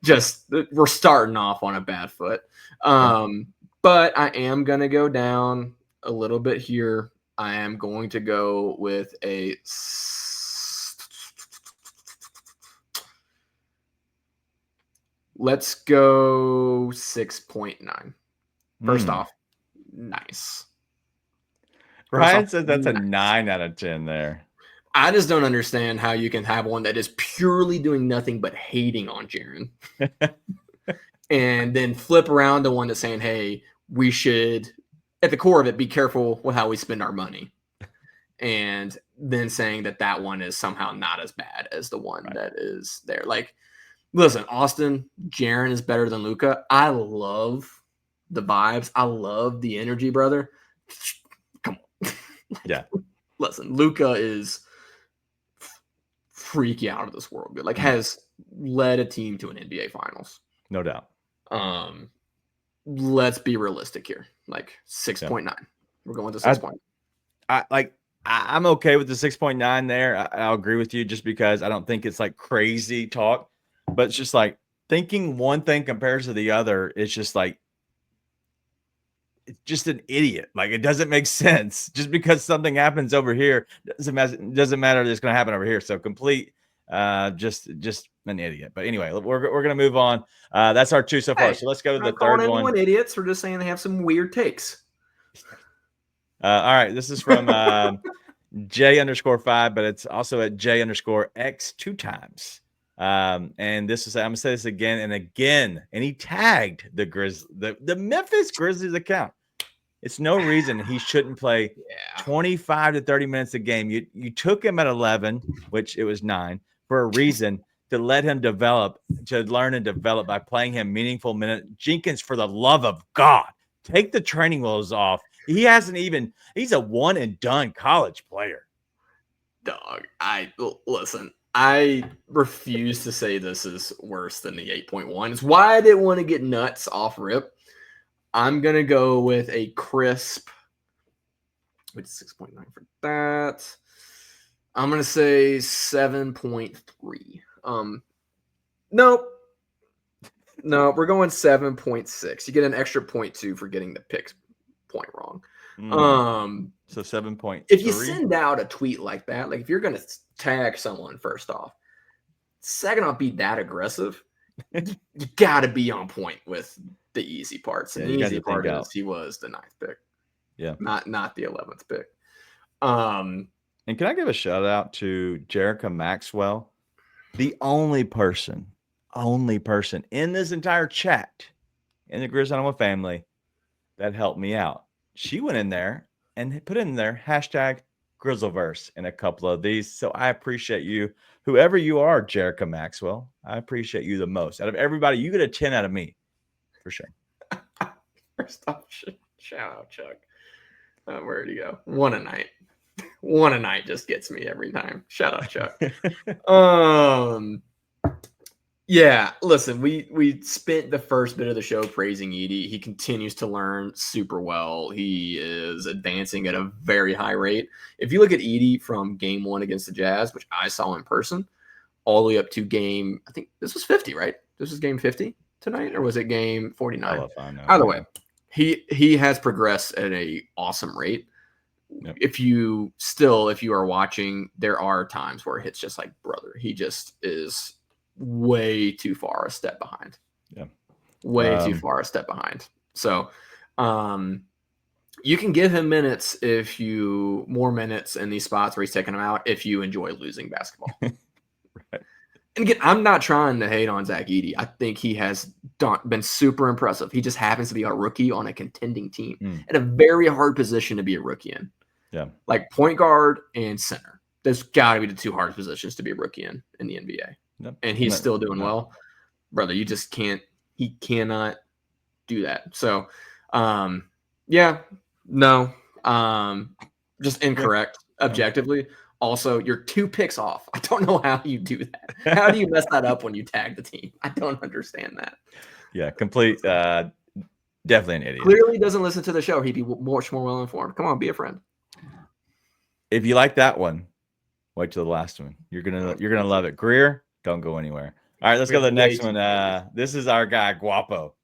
just, we're starting off on a bad foot. But I am going to go down a little bit here. I am going to go with a let's go 6.9. First off, nice. Ryan says that's a 9 out of 10 there. I just don't understand how you can have one that is purely doing nothing but hating on Jaren. And then flip around to one that's saying, hey, we should, at the core of it, be careful with how we spend our money. And then saying that one is somehow not as bad as the one that is there. Like, listen, Austin, Jaren is better than Luka. I love the vibes. I love the energy, brother. Come on. Yeah. Listen, Luka is freaky out of this world. Like, has led a team to an NBA Finals. No doubt. Let's be realistic here. Like 6.9. Yeah. We're going to 6.9. I'm okay with the 6.9 there. I'll agree with you just because I don't think it's like crazy talk, but it's just like thinking one thing compares to the other. It's just like, it's just an idiot. Like, it doesn't make sense. Just because something happens over here doesn't matter that it's going to happen over here. So complete Just an idiot. But anyway, we're gonna move on. That's our 2 so far. So let's go to the third one. Anyone idiots. We're just saying they have some weird takes. All right, this is from J_5, but it's also at J_X 2 times. And this is, I'm gonna say this again and again, and he tagged the Memphis Grizzlies account. It's no reason he shouldn't play 25 to 30 minutes a game. You took him at 11, which it was 9, for a reason, to let him develop, to learn and develop by playing him meaningful minutes. Jenkins, for the love of God, take the training wheels off. He's a one and done college player. Dog, listen. I refuse to say this is worse than the 8.1. It's why I didn't want to get nuts off rip. I'm going to go with a crisp, which is 6.9 for that. I'm going to say 7.3. Nope. No, we're going 7.6. You get an extra 0.2 for getting the pick point wrong. So 7.3. If you send out a tweet like that, like if you're going to tag someone first off, second off, be that aggressive, you got to be on point with the easy parts. And the easy part is he was the 9th pick. Yeah. Not the 11th pick. And can I give a shout out to Jerica Maxwell, the only person in this entire chat in the Grizz Animal family that helped me out. She went in there and put in there hashtag Grizzleverse in a couple of these. So I appreciate you. Whoever you are, Jerica Maxwell, I appreciate you the most. Out of everybody, you get a 10 out of me. For sure. First off, shout out Chuck. Where'd he go? One a night just gets me every time. Shout out Chuck. Yeah, listen, we spent the first bit of the show praising Edey. He continues to learn super well. He is advancing at a very high rate. If you look at Edey from game 1 against the Jazz, which I saw in person, all the way up to game, I think this was 50, right? This was game 50 tonight, or was it game 49? Either way, he has progressed at a awesome rate. Yep. If you are watching, there are times where it's just like, brother, he just is way too far a step behind. Yeah. Way too far a step behind. So you can give him more minutes in these spots where he's taking them out if you enjoy losing basketball. Right. And again, I'm not trying to hate on Zach Edey. I think he has been super impressive. He just happens to be a rookie on a contending team at a very hard position to be a rookie in. Yeah. Like point guard and center. There's got to be the 2 hardest positions to be a rookie in the NBA. Yep. And he's still doing well. Brother, you just can't – he cannot do that. So, just incorrect objectively. Also, you're 2 picks off. I don't know how you do that. How do you mess that up when you tag the team? I don't understand that. Yeah, complete definitely an idiot. Clearly doesn't listen to the show. He'd be much more well-informed. Come on, be a friend. If you like that one, wait till the last one. You're gonna love it. Greer, don't go anywhere. All right, let's go to the next one. This is our guy, Guapo.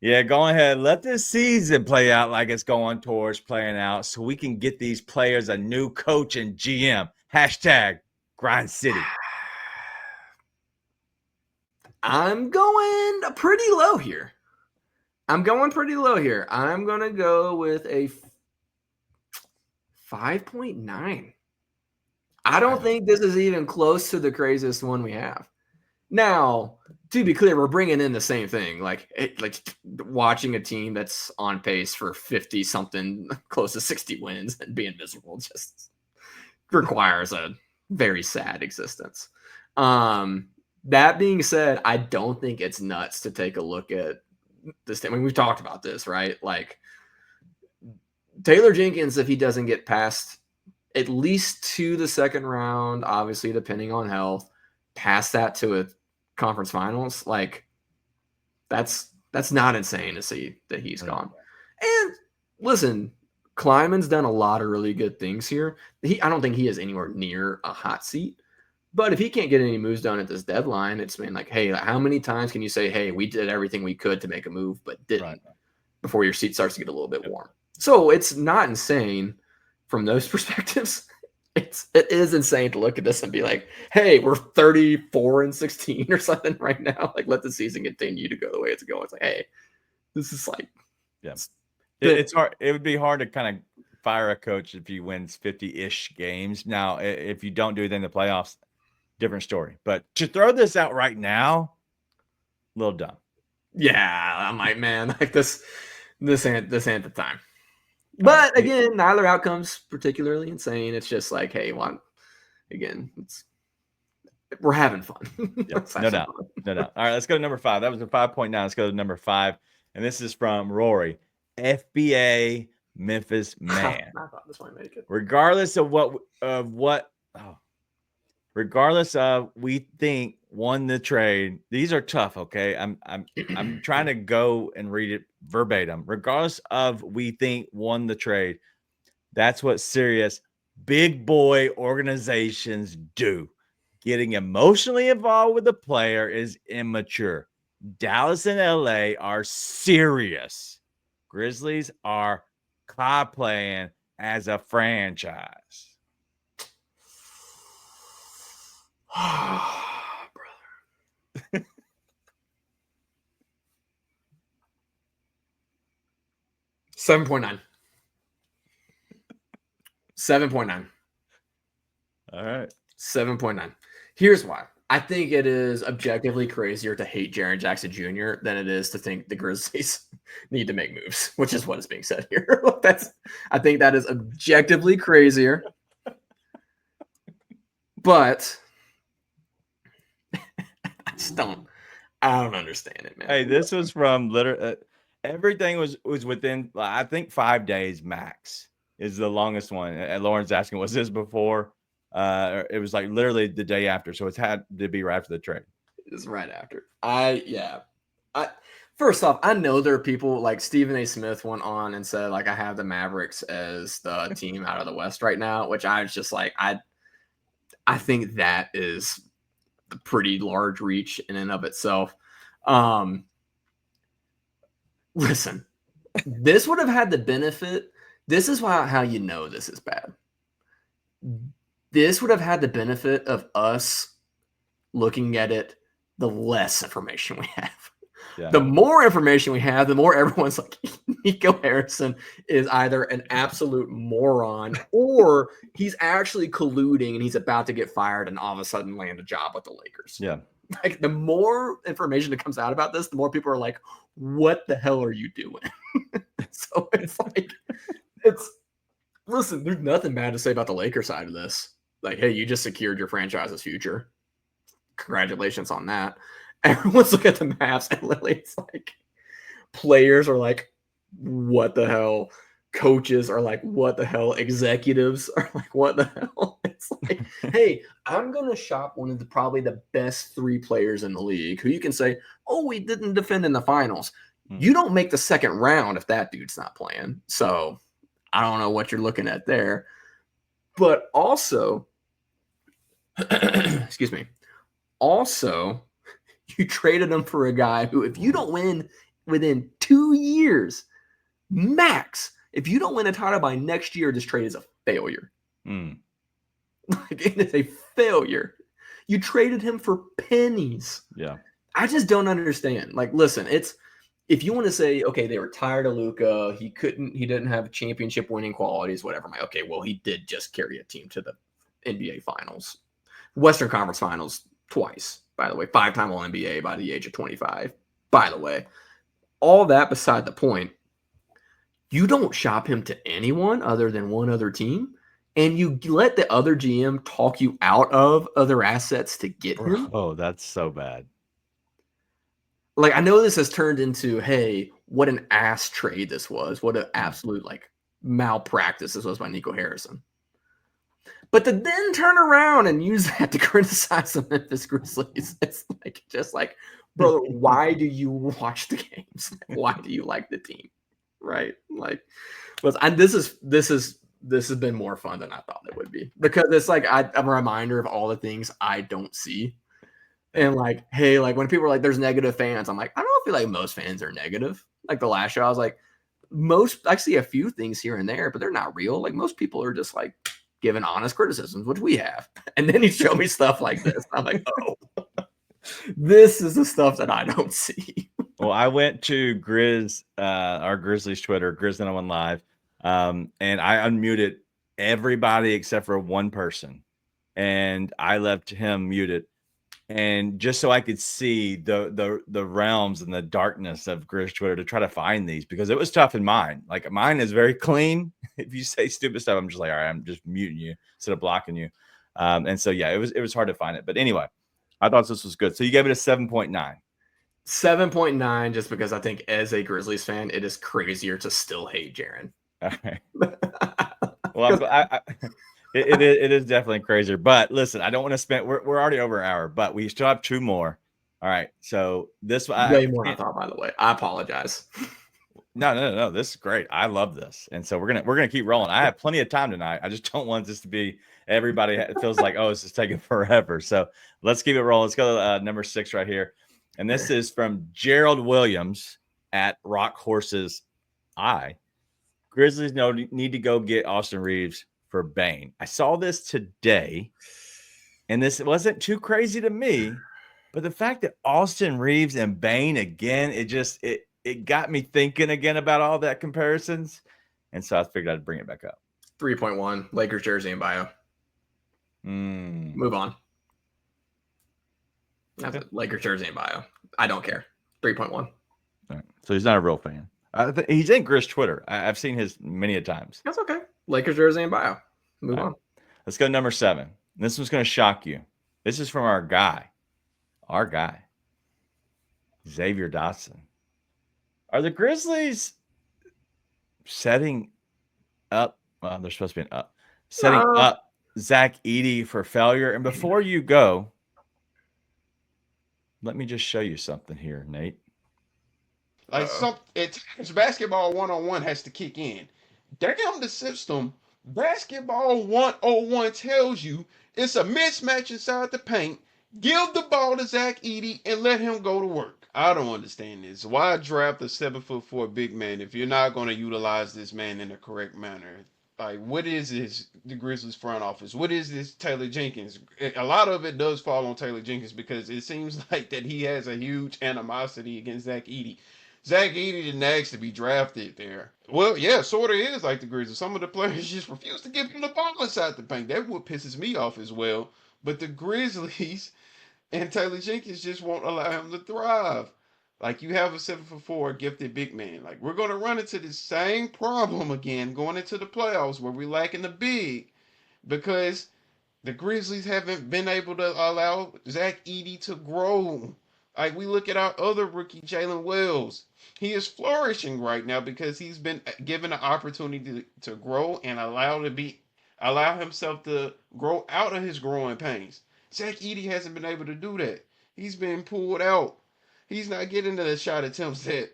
Yeah, go ahead. Let this season play out like it's going towards playing out so we can get these players a new coach and GM. Hashtag Grind City. I'm going pretty low here. I'm going to go with a 5.9. I don't think this is even close to the craziest one we have. Now, to be clear, we're bringing in the same thing. Like watching a team that's on pace for 50-something, close to 60 wins and being miserable just requires a very sad existence. That being said, I don't think it's nuts to take a look at this. I mean, we've talked about this, right? Like Taylor Jenkins, if he doesn't get past at least to the second round, obviously depending on health, past that to a conference finals, like that's not insane to see that he's gone. And listen, Kleiman's done a lot of really good things here. I don't think he is anywhere near a hot seat. But if he can't get any moves done at this deadline, it's been like, hey, how many times can you say, hey, we did everything we could to make a move, but didn't before your seat starts to get a little bit warm? So it's not insane from those perspectives. It is insane to look at this and be like, hey, we're 34-16 or something right now. Like, let the season continue to go the way it's going. It's like, hey, this is like, yeah, it's hard. It would be hard to kind of fire a coach if he wins 50-ish games. Now, if you don't do it in the playoffs, different story. But to throw this out right now, a little dumb. Yeah, I'm like, man, like this ain't the time. But again, neither outcome's particularly insane. It's just like, hey, we're having fun. Yeah, no doubt. No doubt. All right, let's go to number 5. That was a 5.9. Let's go to number 5. And this is from Rory, FBA Memphis man. I thought this might make it. Regardless of regardless of we think won the trade. These are tough, okay? I'm trying to go and read it verbatim. Regardless of we think won the trade, that's what serious big boy organizations do. Getting emotionally involved with the player is immature. Dallas and LA are serious. Grizzlies are cosplaying as a franchise. Brother. 7.9. 7.9. All right. 7.9. Here's why. I think it is objectively crazier to hate Jaren Jackson Jr. than it is to think the Grizzlies need to make moves, which is what is being said here. I think that is objectively crazier. But I don't understand it, man. Hey, this was from everything was within, I think, 5 days max is the longest one. And Lauren's asking, was this before? It was like literally the day after, so it's had to be right after the trade. It's right after. First off, I know there are people like Stephen A. Smith went on and said, like, I have the Mavericks as the team out of the West right now, which I was just like, I think that is a pretty large reach in and of itself. Listen, this would have had the benefit. This is how you know this is bad. This would have had the benefit of us looking at it the less information we have. Yeah. The more information we have, the more everyone's like, Nico Harrison is either an absolute moron or he's actually colluding and he's about to get fired and all of a sudden land a job with the Lakers. Yeah. Like the more information that comes out about this, the more people are like, what the hell are you doing? So it's like, listen, there's nothing bad to say about the Lakers side of this. Like, hey, you just secured your franchise's future. Congratulations on that. Everyone's looking at the Mavs and literally it's like players are like, what the hell? Coaches are like, what the hell? Executives are like, what the hell? It's like, hey, I'm going to shop one of probably the best 3 players in the league who you can say, oh, we didn't defend in the finals. You don't make the second round if that dude's not playing. So I don't know what you're looking at there. But also, excuse me, also, you traded him for a guy who, if you don't win within 2 years, max, if you don't win a title by next year, this trade is a failure. Like, it is a failure. You traded him for pennies. Yeah. I just don't understand. Like, listen, if you want to say, okay, they were tired of Luka, he didn't have championship winning qualities, whatever. I'm like, okay, well, he did just carry a team to the NBA Finals, Western Conference Finals twice, by the way, 5-time All-NBA by the age of 25. By the way, all that beside the point, you don't shop him to anyone other than one other team, and you let the other GM talk you out of other assets to get him. Oh, that's so bad. Like, I know this has turned into, hey, what an ass trade this was. What an absolute, like, malpractice this was by Nico Harrison. But to then turn around and use that to criticize the Memphis Grizzlies, it's like, just like, brother, why do you watch the games? Why do you like the team? Right? Like, this has been more fun than I thought it would be, because it's like I'm a reminder of all the things I don't see. And like, hey, like when people are like, there's negative fans, I'm like, I don't feel like most fans are negative. Like the last show, I was like, I see a few things here and there, but they're not real. Like most people are just like, giving honest criticisms, which we have. And then he'd show me stuff like this. I'm like, oh, this is the stuff that I don't see. Well, I went to Grizz, our Grizzlies Twitter, Grizz901 Live, and I unmuted everybody except for one person, and I left him muted, and just so I could see the realms and the darkness of Grizz Twitter to try to find these, because it was tough in mine. Like, mine is very clean. If you say stupid stuff, I'm just like, all right, I'm just muting you instead of blocking you. And so yeah, it was hard to find it, but anyway, I thought this was good. So you gave it a 7.9. 7.9, just because I think as a Grizzlies fan, it is crazier to still hate Jaren. All right. Well, it is definitely crazier. But listen, I don't want to spend. We're already over an hour, but we still have 2 more. All right. So this way more than I thought. By the way, I apologize. No. This is great. I love this, and so we're gonna keep rolling. I have plenty of time tonight. I just don't want this to be everybody feels like, oh, this is taking forever. So let's keep it rolling. Let's go to number 6 right here. And this is from Gerald Williams at Rock Horses Eye. Grizzlies need to go get Austin Reeves for Bane. I saw this today, and this wasn't too crazy to me, but the fact that Austin Reeves and Bane again, it got me thinking again about all that comparisons, and so I figured I'd bring it back up. 3.1, Lakers jersey and bio. Move on. That's it. Lakers jersey and bio. I don't care. 3.1. Right. So he's not a real fan. He's in Grizz Twitter. I've seen his many a times. That's okay. Lakers jersey and bio. Move on. Let's go to number 7. This one's going to shock you. This is from our guy, Xavier Dotson. Are the Grizzlies setting up? Well, they're supposed to be setting up Zach Edey for failure. And before you go, let me just show you something here, Nate. Like it's basketball 101 has to kick in. Damn the system. Basketball 101 tells you it's a mismatch inside the paint. Give the ball to Zach Edey and let him go to work. I don't understand this. Why draft a 7'4" big man if you're not going to utilize this man in the correct manner? Like, what is this, the Grizzlies front office? What is this Taylor Jenkins? A lot of it does fall on Taylor Jenkins because it seems like that he has a huge animosity against Zach Edey. Zach Edey didn't ask to be drafted there. Well, yeah, sort of is like the Grizzlies. Some of the players just refuse to give him the ball inside the paint. That what pisses me off as well. But the Grizzlies and Taylor Jenkins just won't allow him to thrive. Like, you have a 7'4" gifted big man. Like, we're going to run into the same problem again going into the playoffs where we're lacking the big because the Grizzlies haven't been able to allow Zach Edey to grow. Like, we look at our other rookie, Jalen Wells. He is flourishing right now because he's been given an opportunity to grow and allow himself to grow out of his growing pains. Zach Edey hasn't been able to do that. He's been pulled out. He's not getting the shot attempts that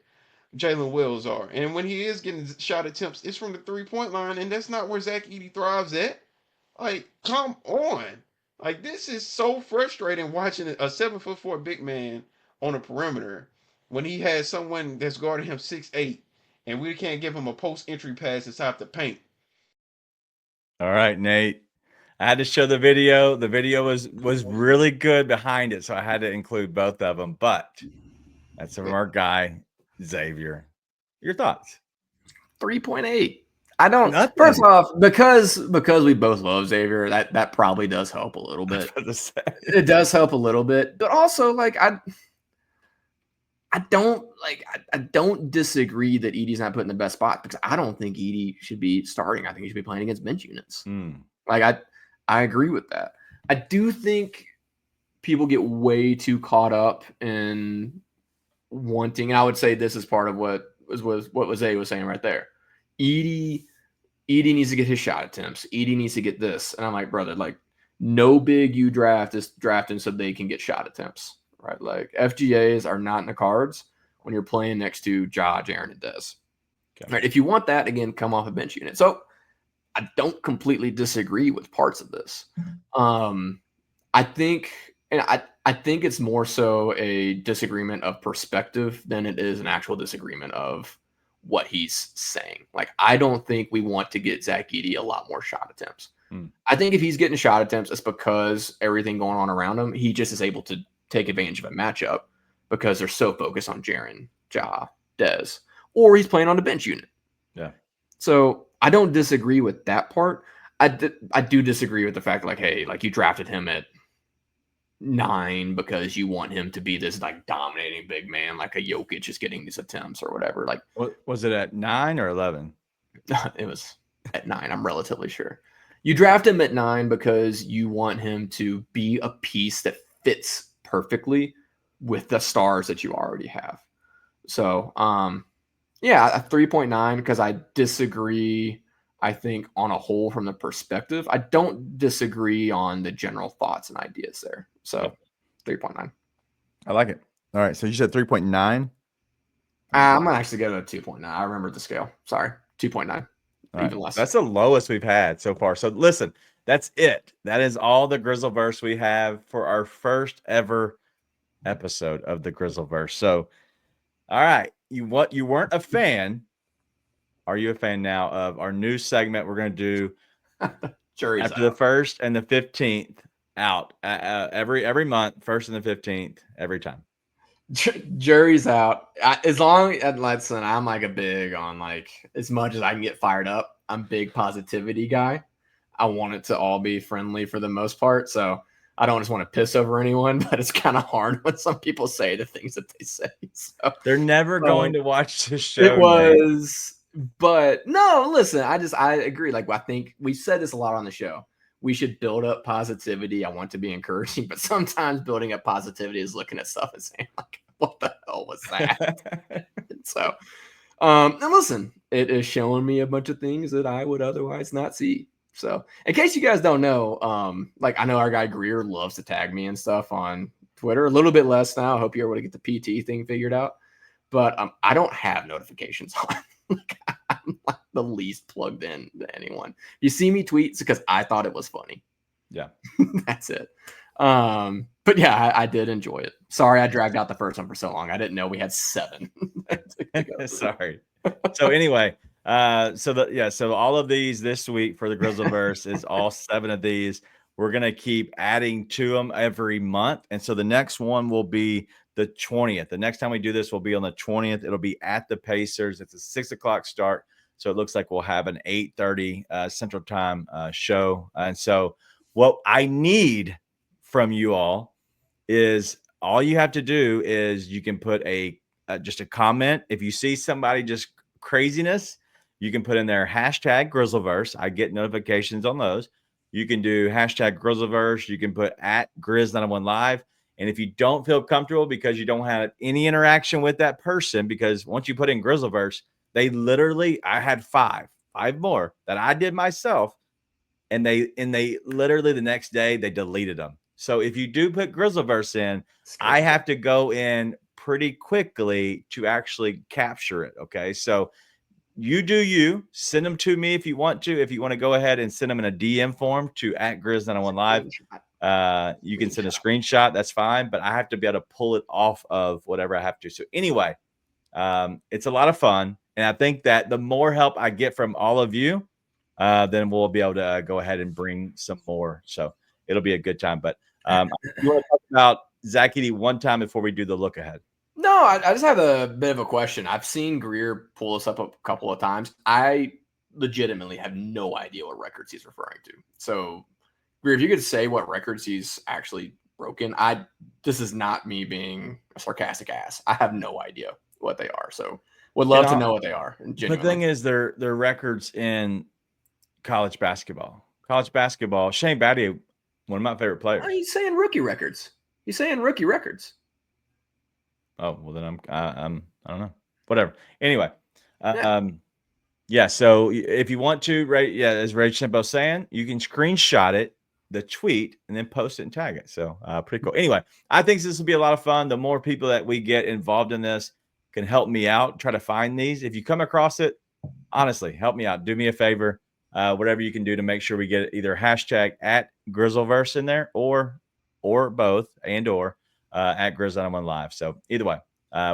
Jalen Wells are. And when he is getting shot attempts, it's from the 3-point line, and that's not where Zach Edey thrives at. Like, come on. Like, this is so frustrating watching a 7'4" big man on a perimeter when he has someone that's guarding him 6'8", and we can't give him a post-entry pass inside the paint. All right, Nate. I had to show the video. The video was really good behind it, so I had to include both of them. But that's from our guy, Xavier. Your thoughts? 3.8. I don't. Nothing. First off, because we both love Xavier, that probably does help a little bit. It does help a little bit, but also like I don't disagree that Edey's not put in the best spot because I don't think Edey should be starting. I think he should be playing against bench units. Like I agree with that. I do think people get way too caught up in wanting. And I would say this is part of what Zay was saying right there. Edey needs to get his shot attempts. Edey needs to get this. And I'm like, brother, like no big you draft is drafting so they can get shot attempts, right? Like FGAs are not in the cards when you're playing next to Ja, Jaren, and Dez. Okay. Right? If you want that, again, come off a bench unit. So I don't completely disagree with parts of this. I think it's more so a disagreement of perspective than it is an actual disagreement of what he's saying. Like, I don't think we want to get Zach Edey a lot more shot attempts. I think if he's getting shot attempts, it's because everything going on around him, he just is able to take advantage of a matchup because they're so focused on Jaren, Ja, Dez, or he's playing on the bench unit. Yeah. So I don't disagree with that part. I do disagree with the fact like, hey, like you drafted him at 9 because you want him to be this like dominating big man, like a Jokic just getting these attempts or whatever. Like, what was it at 9 or 11? It was at 9. I'm relatively sure. You draft him at 9 because you want him to be a piece that fits perfectly with the stars that you already have. So, yeah, a 3.9 because I disagree, I think, on a whole from the perspective. I don't disagree on the general thoughts and ideas there. So, 3.9. I like it. All right. So you said 3.9? I'm going to actually get a 2.9. I remember the scale. Sorry, 2.9. Even less. That's the lowest we've had so far. So listen, that's it. That is all the Grizzleverse we have for our first ever episode of the Grizzleverse. So, all right, you weren't a fan. Are you a fan now of our new segment we're going to do after the 1st and the 15th out every month, 1st and the 15th, every time. Jury's out. As long as listen, I'm like a big on like as much as I can get fired up. I'm a big positivity guy. I want it to all be friendly for the most part. So I don't just want to piss over anyone, but it's kind of hard when some people say the things that they say. So they're never going to watch this show. It was, but no, listen, I agree. Like I think we've said this a lot on the show. We should build up positivity. I want to be encouraging, but sometimes building up positivity is looking at stuff and saying, like, what the hell was that? So, and listen, it is showing me a bunch of things that I would otherwise not see. So, in case you guys don't know, like I know our guy Greer loves to tag me and stuff on Twitter. A little bit less now. I hope you're able to get the PT thing figured out. But I don't have notifications on. Like, I'm like the least plugged in to anyone. You see me tweets because I thought it was funny. Yeah. That's it. But yeah, I did enjoy it. Sorry I dragged out the first one for so long. I didn't know we had 7. Sorry. So anyway, so all of these this week for the Grizzleverse is all 7 of these. We're going to keep adding to them every month. And so the next one will be the 20th. The next time we do this will be on the 20th. It'll be at the Pacers. It's a 6 o'clock start. So it looks like we'll have an 8:30 Central Time show. And so what I need from you all is all you have to do is you can put just a comment. If you see somebody just craziness, you can put in there hashtag Grizzleverse. I get notifications on those. You can do hashtag Grizzleverse. You can put at Grizz91 Live. And if you don't feel comfortable because you don't have any interaction with that person, because once you put in Grizzleverse, they literally, I had five more that I did myself. And they literally the next day they deleted them. So if you do put Grizzleverse in, I have to go in pretty quickly to actually capture it. Okay. So you do you. Send them to me if you want to. If you want to go ahead and send them in a DM form to at Grizz91 Live, you can send a screenshot. That's fine. But I have to be able to pull it off of whatever I have to. So anyway, it's a lot of fun. And I think that the more help I get from all of you, then we'll be able to go ahead and bring some more. So it'll be a good time. But you want to talk about Zach Edey one time before we do the look ahead? No, I just have a bit of a question. I've seen Greer pull this up a couple of times. I legitimately have no idea what records he's referring to. So, Greer, if you could say what records he's actually broken, this is not me being a sarcastic ass. I have no idea what they are. So, would love to know what they are. The thing is, they're records in college basketball. Shane Battier, one of my favorite players. He's saying rookie records. Oh, well then I don't know. Whatever. Anyway, yeah. So if you want to, right? Yeah, as Rage Simpo saying, you can screenshot it, the tweet, and then post it and tag it. So pretty cool. Anyway, I think this will be a lot of fun. The more people that we get involved in this can help me out. Try to find these. If you come across it, honestly, help me out. Do me a favor. Whatever you can do to make sure we get either hashtag at Grizzleverse in there or both or at Grizz91 Live. So either way,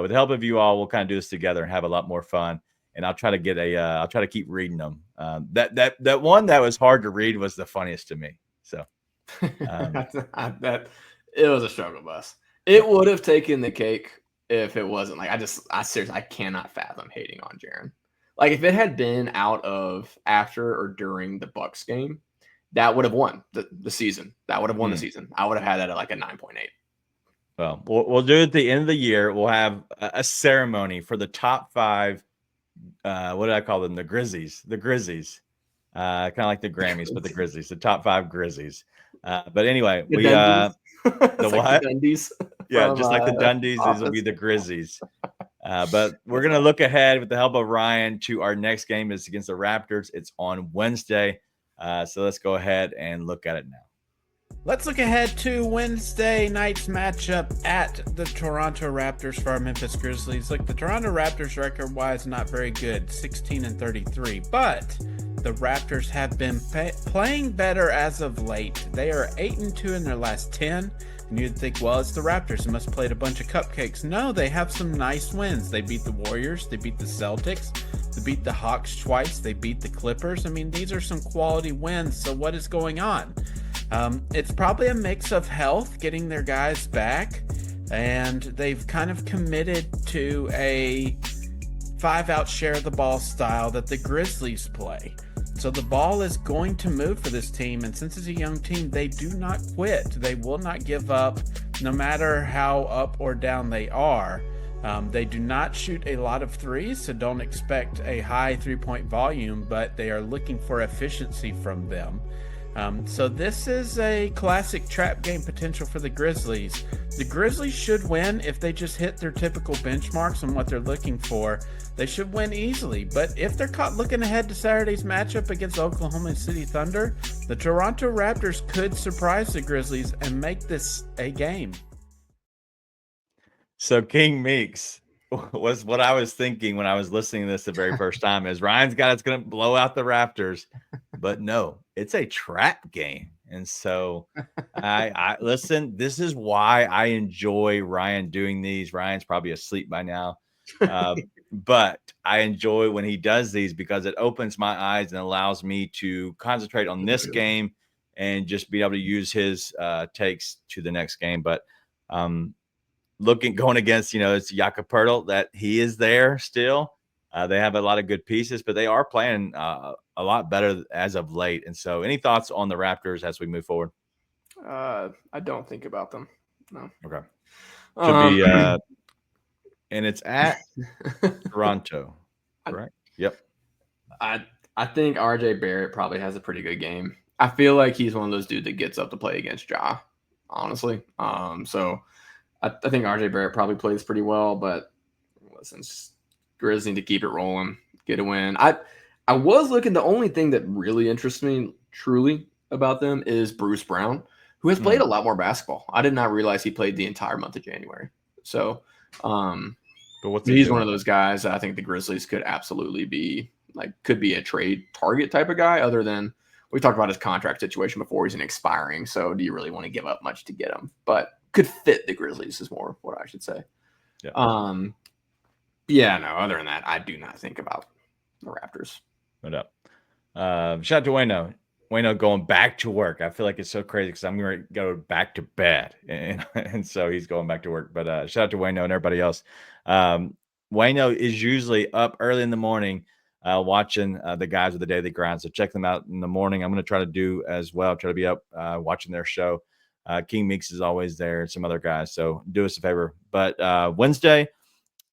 with the help of you all, we'll kind of do this together and have a lot more fun. and I'll try to get I'll try to keep reading them. That one that was hard to read was the funniest to me. So that it was a struggle bus. It would have taken the cake if it wasn't like I seriously I cannot fathom hating on Jaren. Like if it had been out of after or during the Bucks game, that would have won the season. That would have won the season. I would have had that at like a 9.8. Well, we'll do it at the end of the year. We'll have a ceremony for the top 5. What did I call them? The Grizzlies. The Grizzlies. Kind of like the Grammys, but the Grizzlies. The top 5 Grizzlies. But anyway, The we Dundies. the Like what? the Dundies Yeah, from, just like the Dundies, these will be the Grizzlies. But we're gonna look ahead with the help of Ryan to our next game is against the Raptors. It's on Wednesday. So let's go ahead and look at it now. Let's look ahead to Wednesday night's matchup at the Toronto Raptors for our Memphis Grizzlies. Look, the Toronto Raptors record-wise not very good, 16-33, but the Raptors have been playing better as of late. They are 8-2 in their last 10. And you'd think, well, it's the Raptors. They must have played a bunch of cupcakes. No, they have some nice wins. They beat the Warriors. They beat the Celtics. They beat the Hawks twice. They beat the Clippers. I mean, these are some quality wins. So what is going on? It's probably a mix of health, getting their guys back, and they've kind of committed to a 5-out share of the ball style that the Grizzlies play. So the ball is going to move for this team, and since it's a young team, they do not quit. They will not give up, no matter how up or down they are. They do not shoot a lot of threes, so don't expect a high three-point volume, but they are looking for efficiency from them. So this is a classic trap game potential for the Grizzlies. The Grizzlies should win if they just hit their typical benchmarks and what they're looking for. They should win easily. But if they're caught looking ahead to Saturday's matchup against Oklahoma City Thunder, the Toronto Raptors could surprise the Grizzlies and make this a game. So King Meeks was what I was thinking when I was listening to this the very first time is Ryan's got it's going to blow out the Raptors, but no, it's a trap game. And so I listen, this is why I enjoy Ryan doing these. Ryan's probably asleep by now. But I enjoy when he does these because it opens my eyes and allows me to concentrate on this game and just be able to use his takes to the next game. But going against, it's Jakob Poeltl that he is there still. They have a lot of good pieces, but they are playing a lot better as of late. And so any thoughts on the Raptors as we move forward? I don't think about them. No. Okay. Should be and it's at Toronto, correct? Yep. I think RJ Barrett probably has a pretty good game. I feel like he's one of those dudes that gets up to play against Ja, honestly. So I think RJ Barrett probably plays pretty well, but listen, Grizz need to keep it rolling, get a win. I was looking, the only thing that really interests me truly about them is Bruce Brown, who has played a lot more basketball. I did not realize he played the entire month of January. So but he's one of those guys that I think the Grizzlies could absolutely be could be a trade target type of guy, other than we talked about his contract situation before. He's an expiring. So do you really want to give up much to get him? But could fit the Grizzlies is more what I should say. Yeah. Yeah, no, other than that, I do not think about the Raptors. No doubt. Shout out to Wayno going back to work. I feel like it's so crazy because I'm going to go back to bed. And so he's going back to work. But shout out to Wayno and everybody else. Wayno is usually up early in the morning watching the guys with the daily grind. So check them out in the morning. I'm going to try to do as well. Try to be up watching their show. King Meeks is always there and some other guys. So do us a favor. But Wednesday,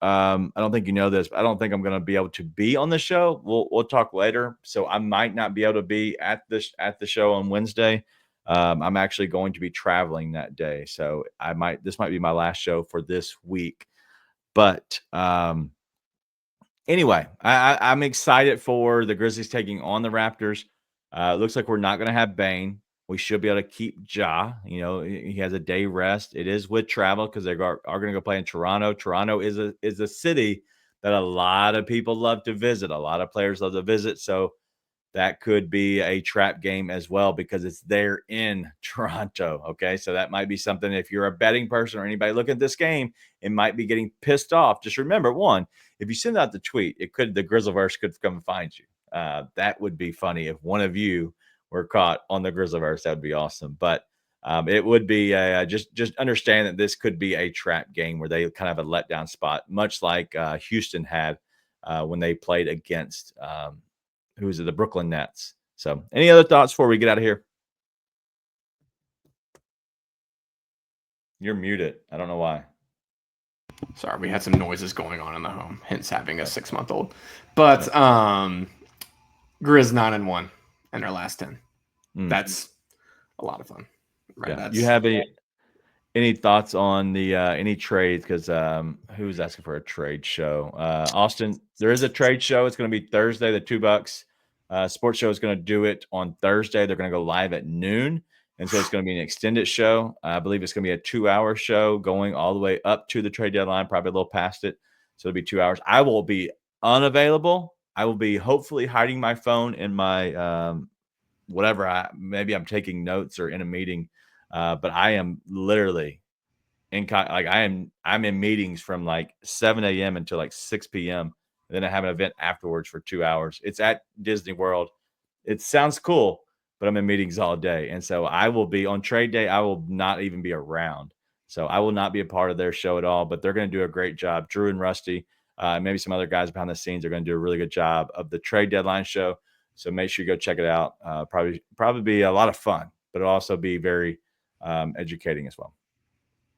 I don't think you know this, but I don't think I'm going to be able to be on the show. We'll talk later. So I might not be able to be at the show on Wednesday. I'm actually going to be traveling that day. So this might be my last show for this week. But anyway, I'm excited for the Grizzlies taking on the Raptors. It looks like we're not going to have Bane. We should be able to keep Ja. He has a day rest. It is with travel because they are going to go play in Toronto. Toronto is a city that a lot of people love to visit. A lot of players love to visit. So that could be a trap game as well because it's there in Toronto. Okay. So that might be something if you're a betting person or anybody looking at this game, it might be getting pissed off. Just remember, one, if you send out the tweet, the Grizzliverse could come and find you. That would be funny if one of you were caught on the Grizzliverse. That would be awesome. But it would be just understand that this could be a trap game where they kind of have a letdown spot, much like Houston had when they played against the Brooklyn Nets. So any other thoughts before we get out of here? You're muted. I don't know why. Sorry, we had some noises going on in the home, hence having a 6-month-old. But Grizz 9-1 in their last 10. That's a lot of fun. Right. Yeah. You have any thoughts on the any trades? Because who's asking for a trade show? Austin, there is a trade show. It's going to be Thursday, the $2. Sports show is going to do it on Thursday. They're going to go live at noon. And so it's going to be an extended show. I believe it's going to be a 2-hour show going all the way up to the trade deadline, probably a little past it. So it'll be 2 hours. I will be unavailable. I will be hopefully hiding my phone in my whatever. Maybe I'm taking notes or in a meeting. But I am literally I'm in meetings from like 7 a.m. until like 6 p.m. And then I have an event afterwards for 2 hours. It's at Disney World. It sounds cool, but I'm in meetings all day. And so I will be on trade day. I will not even be around. So I will not be a part of their show at all, but they're going to do a great job. Drew and Rusty, maybe some other guys behind the scenes are going to do a really good job of the trade deadline show. So make sure you go check it out. Probably be a lot of fun, but it'll also be very educating as well.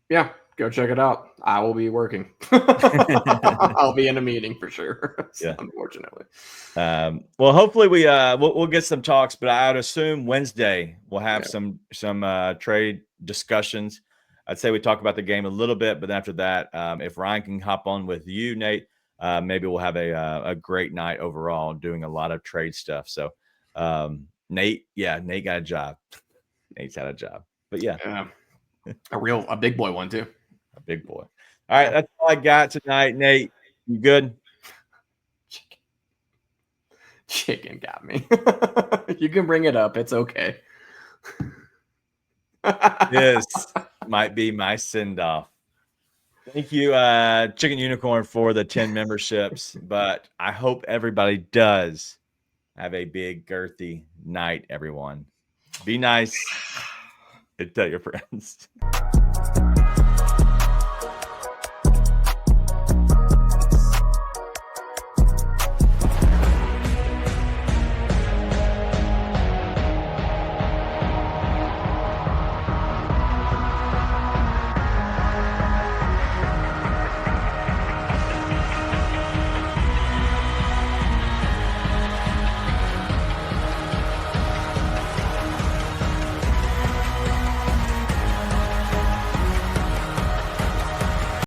Yeah, go check it out. I will be working. I'll be in a meeting for sure. Yeah, unfortunately. Well, hopefully we'll get some talks, but I would assume Wednesday we'll have some trade discussions. I'd say we talk about the game a little bit, but after that, if Ryan can hop on with you, Nate, maybe we'll have a great night overall, doing a lot of trade stuff. So Nate got a job. Nate's had a job. But yeah. A big boy one too. A big boy. All right, that's all I got tonight. Nate, you good? Chicken got me. You can bring it up. It's okay. This might be my send-off. Thank you, Chicken Unicorn, for the 10 memberships. But I hope everybody does have a big, girthy night, everyone. Be nice and tell your friends.